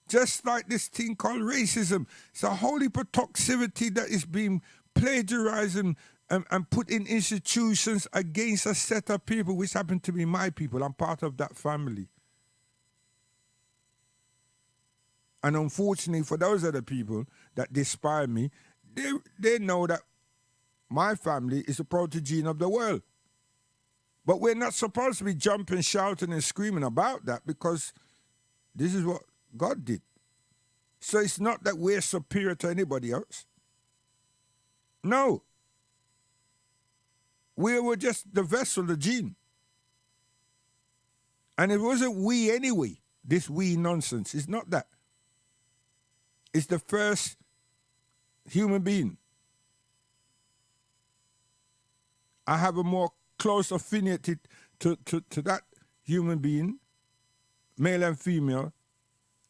Just like this thing called racism. It's a whole heap of toxicity that is being plagiarized and put in institutions against a set of people, which happen to be my people. I'm part of that family. And unfortunately, for those other people that despise me, they know that my family is a protogen of the world. But we're not supposed to be jumping, shouting, and screaming about that because this is what God did. So it's not that we're superior to anybody else. No. We were just the vessel, the gene. And it wasn't we anyway, this we nonsense. It's not that. It's the first human being. I have a more close affinity to that human being, male and female,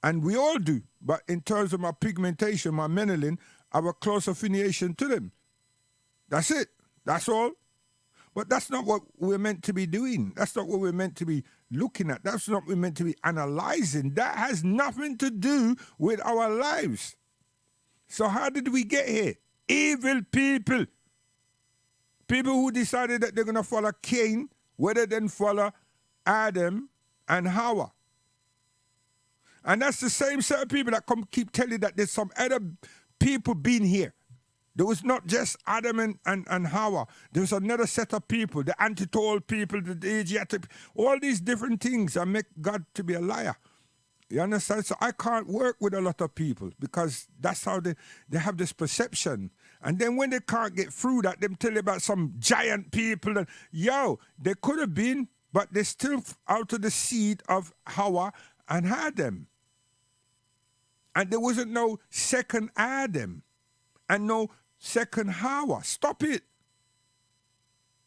and we all do. But in terms of my pigmentation, my melanin, I have a close affiliation to them. That's it. That's all. But that's not what we're meant to be doing. That's not what we're meant to be looking at. That's not what we're meant to be analyzing. That has nothing to do with our lives. So how did we get here? Evil people. People who decided that they're going to follow Cain rather than follow Adam and Hawa. And that's the same set of people that keep telling that there's some other people being here. There was not just Adam and Hawa. There was another set of people, the anti-toll people, the Asiatic, all these different things that make God to be a liar. You understand? So I can't work with a lot of people because that's how they have this perception. And then when they can't get through that, they tell you about some giant people. And, they could have been, but they're still out of the seed of Hawa and Adam. And there wasn't no second Adam and no second Hawa. Stop it.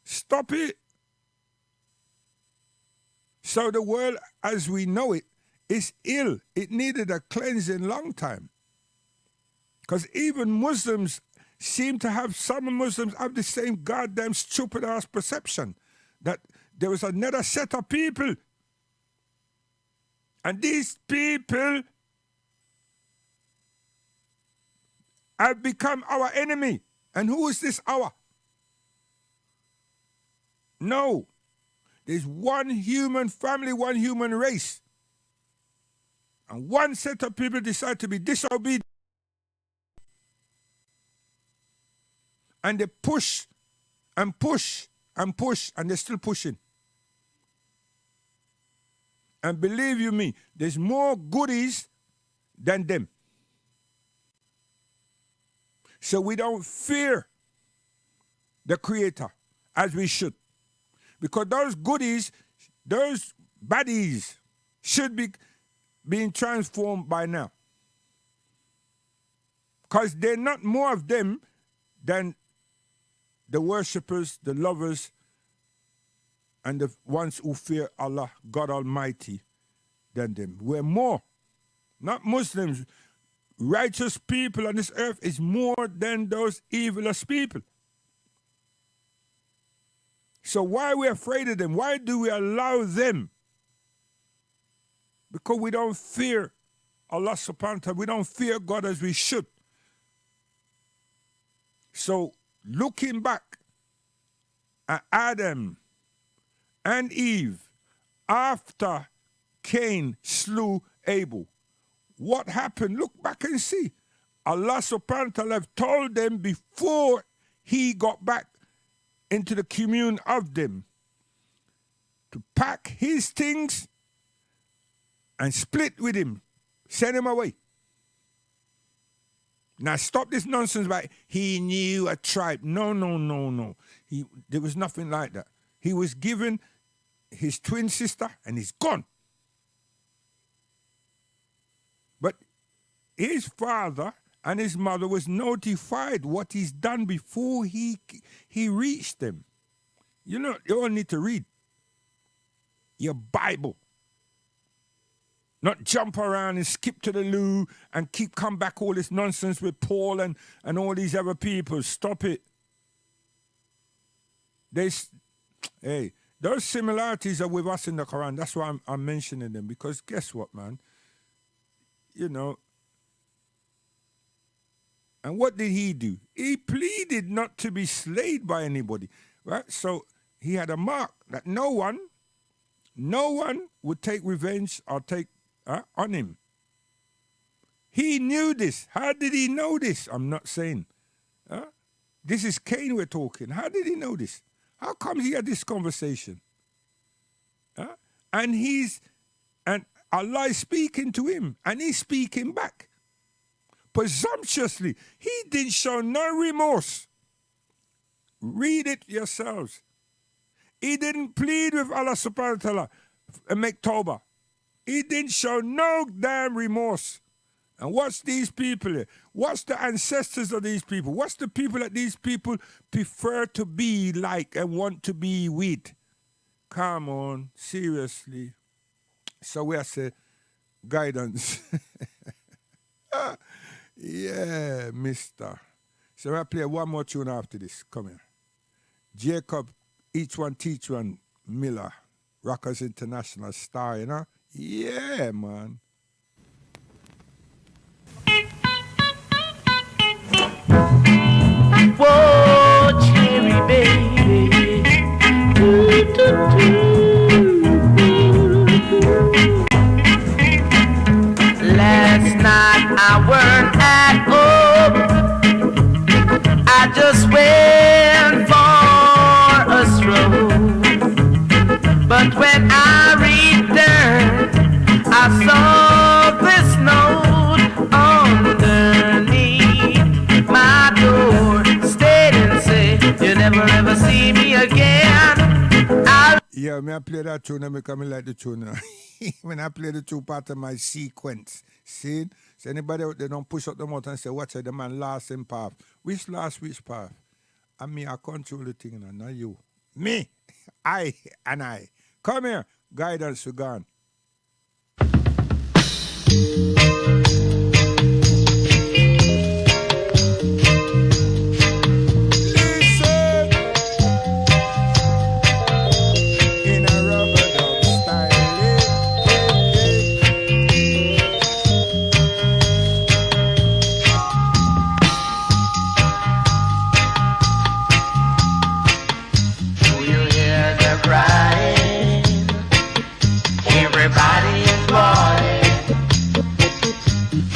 Stop it. So the world as we know it is ill. It needed a cleansing long time. Because even Muslims seem to have, some Muslims have the same goddamn stupid ass perception that there was another set of people. And these people have become our enemy. And who is this our? No. There's one human family, one human race. And one set of people decide to be disobedient. And they push and push and push, and they're still pushing. And believe you me, there's more goodies than them. So we don't fear the Creator as we should. Because those goodies, those baddies should be being transformed by now. Because they're not more of them than the worshippers, the lovers and the ones who fear Allah, God Almighty, than them. We're more, not Muslims. Righteous people on this earth is more than those evilest people. So why are we afraid of them? Why do we allow them? Because we don't fear Allah subhanahu wa ta'ala. We don't fear God as we should. So looking back at Adam and Eve after Cain slew Abel, what happened? Look back and see. Allah subhanahu wa ta'ala told them before he got back into the commune of them to pack his things and split with him, send him away. Now stop this nonsense about he knew a tribe. No. There was nothing like that. He was given his twin sister and he's gone. But his father and his mother was notified what he's done before he reached them. You know, you all need to read your Bible. Not jump around and skip to the loo and come back all this nonsense with Paul and all these other people. Stop it. Hey, those similarities are with us in the Quran. That's why I'm mentioning them. Because guess what, man? You know, and what did he do? He pleaded not to be slayed by anybody, right? So he had a mark that no one would take revenge or take on him. He knew this. How did he know this? I'm not saying. This is Cain we're talking. How did he know this? How come he had this conversation? And Allah is speaking to him, and he's speaking back. Presumptuously, he didn't show no remorse. Read it yourselves. He didn't plead with Allah subhanahu wa ta'ala and make tawbah. He didn't show no damn remorse. And what's these people here? What's the ancestors of these people? What's the people that these people prefer to be like and want to be with? Come on, seriously. So we have to guidance. Yeah, mister. So I play one more tune after this. Come here. Jacob, Each One Teach One, Miller, Rockers International star, you know? Yeah, man. Whoa, cherry baby. Last night I weren't at home. I just went for a stroll. But when I returned, I saw this note underneath my door. Stayed and said, you'll never ever see me again. Yeah, I play that tune and I like the tune. When I play the two part of my sequence. See? So anybody out there don't push up the mouth and say, watch out, the man last in path. Which path? I mean, I control the thing, not you. Me, I. Come here, guidance, you gone. Everybody is boiling,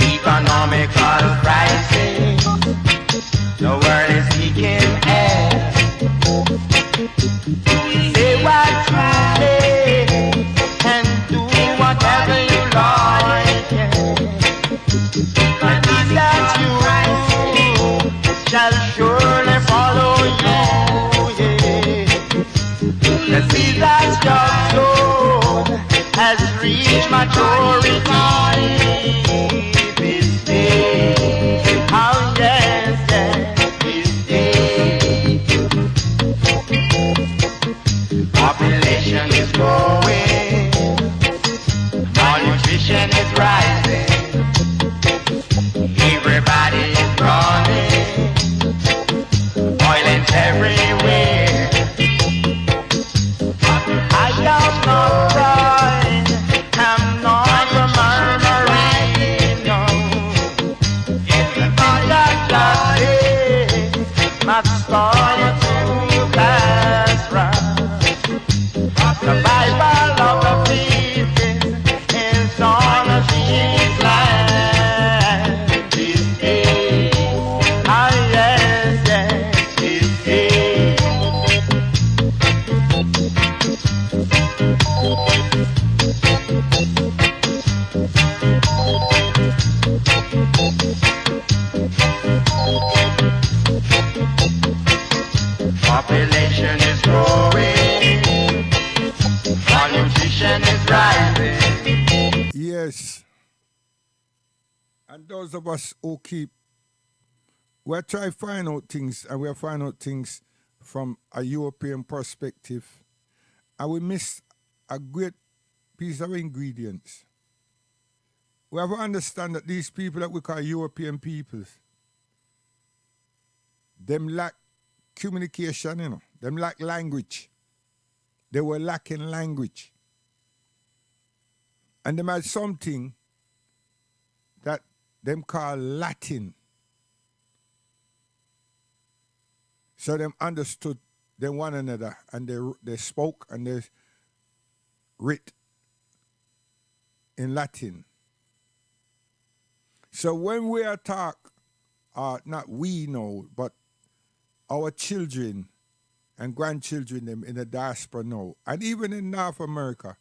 economical crisis, the world is seeking air. Say what you say and do whatever you like, but these that you shall surely follow you, yeah. The seeds that you've sown has reached maturity this day. Oh yes, this day. Population Population is growing, malnutrition is rising. Yes. And those of us who keep, we're trying to find out things, and we're finding out things from a European perspective, and we miss a great piece of ingredients. We have to understand that these people that we call European peoples, them lack communication, you know. Them lack language. They were lacking language. And them had something that them call Latin. So them understood them one another, and they spoke and they writ in Latin. So when we attack, not we know, but our children and grandchildren them in the diaspora know, and even in North America,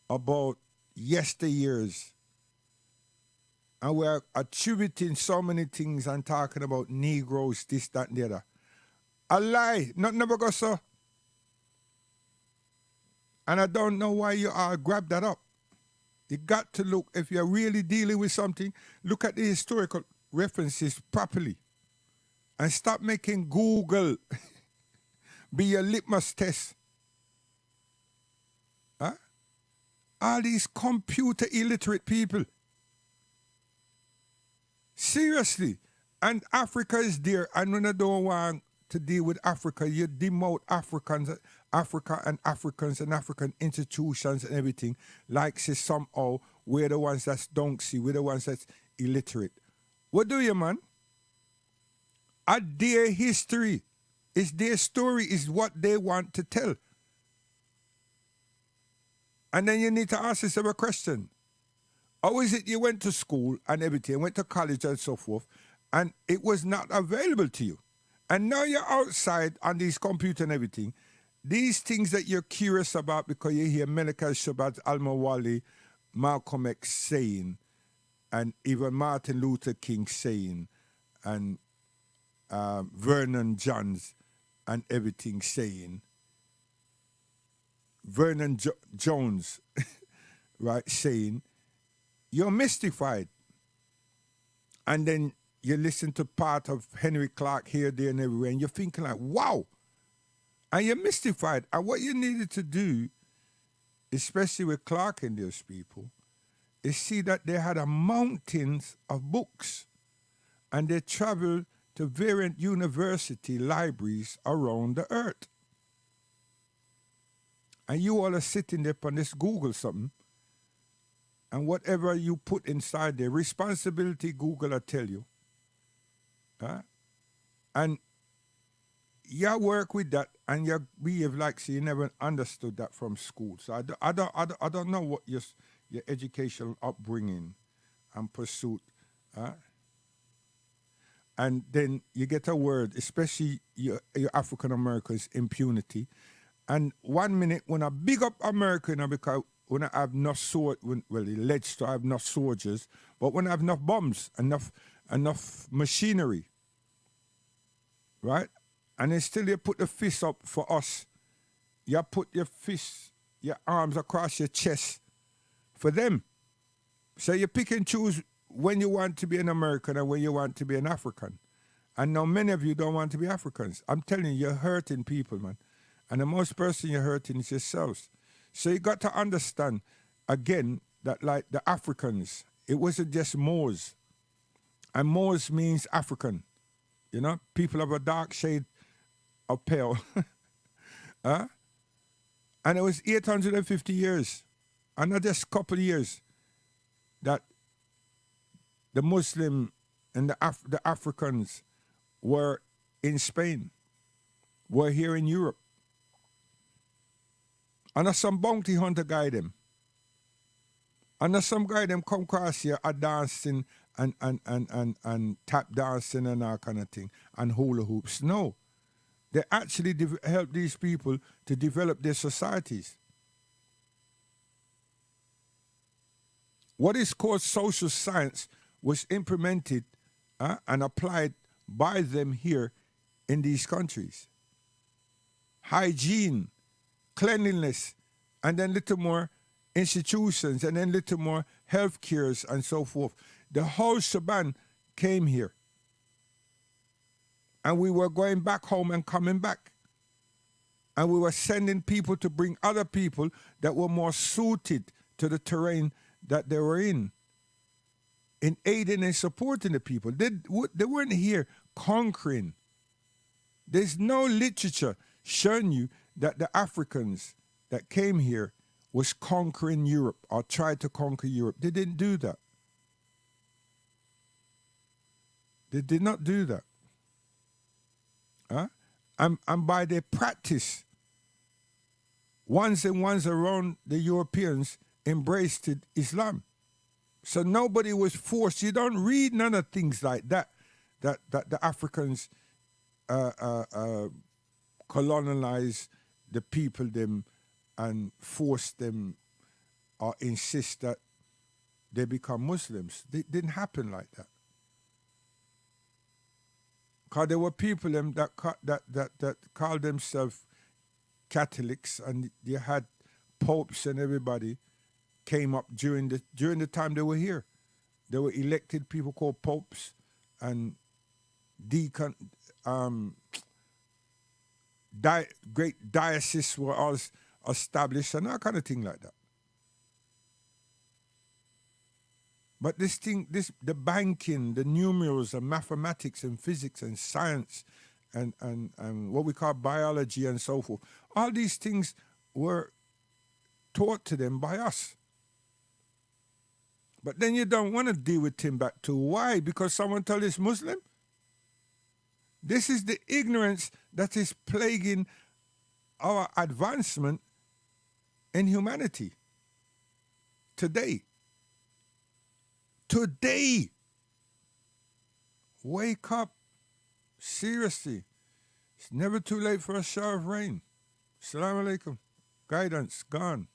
about yesteryears, and we're attributing so many things and talking about Negroes, this, that, and the other. A lie, not never go so. And I don't know why you all grab that up. You got to look, if you're really dealing with something, look at the historical references properly. And stop making Google be your litmus test. Huh? All these computer illiterate people. Seriously. And Africa is there. And when I don't want to deal with Africa, you demote Africa and Africans and African institutions and everything, like say somehow we're the ones that don't see, we're the ones that's illiterate. What do you, man? At their history, is their story, is what they want to tell. And then you need to ask yourself a question. How is it you went to school and everything, went to college and so forth, and it was not available to you? And now you're outside on these computers and everything. These things that you're curious about because you hear Melika Shabbat, Alma Wali, Malcolm X saying, and even Martin Luther King saying, and Vernon Johns and everything saying, Vernon Jones, right, saying, you're mystified. And then you listen to part of Henry Clark here, there, and everywhere, and you're thinking like, wow. And you're mystified. And what you needed to do, especially with Clark and those people, is see that they had a mountains of books. And they traveled to various university libraries around the earth. And you all are sitting there on this Google something, and whatever you put inside there, responsibility Google will tell you. And you work with that, and you behave like so you never understood that from school. So I don't know what your educational upbringing and pursuit. And then you get a word, especially your African Americans, impunity. And 1 minute when I big up America, because when I have enough alleged to have enough soldiers, but when I have enough bombs, enough machinery, right? And then still you put the fist up for us. You put your fist, your arms across your chest for them. So you pick and choose when you want to be an American and when you want to be an African. And now many of you don't want to be Africans. I'm telling you, you're hurting people, man. And the most person you're hurting is yourselves. So you got to understand, again, that like the Africans, it wasn't just Moors. And Moors means African. You know, people of a dark shade of pale. And it was 850 years, and not just a couple of years, that the Muslim and the Africans were in Spain, were here in Europe. And there's some bounty hunter guy them. And there's some guy them come across here are dancing and tap dancing and all kind of thing, and hula hoops. No. They actually help these people to develop their societies. What is called social science was implemented and applied by them here in these countries. Hygiene, cleanliness, and then little more institutions, and then little more health cares and so forth. The whole shebang came here. And we were going back home and coming back. And we were sending people to bring other people that were more suited to the terrain that they were in aiding and supporting the people. They weren't here conquering. There's no literature showing you that the Africans that came here was conquering Europe or tried to conquer Europe. They didn't do that. They did not do that. And by their practice, ones and ones around the Europeans embraced Islam. So nobody was forced. You don't read none of things like that the Africans colonize the people them and force them or insist that they become Muslims. It didn't happen like that. Because there were people them that called themselves Catholics, and they had popes and everybody came up during the time they were here. There were elected people called popes, and great dioceses were all established and that kind of thing like that. But the banking, the numerals and mathematics and physics and science and what we call biology and so forth, all these things were taught to them by us. But then you don't want to deal with Timbuktu. Why? Because someone told us Muslim? This is the ignorance that is plaguing our advancement in humanity today. Today. Wake up. Seriously. It's never too late for a shower of rain. Assalamu alaikum. Guidance gone.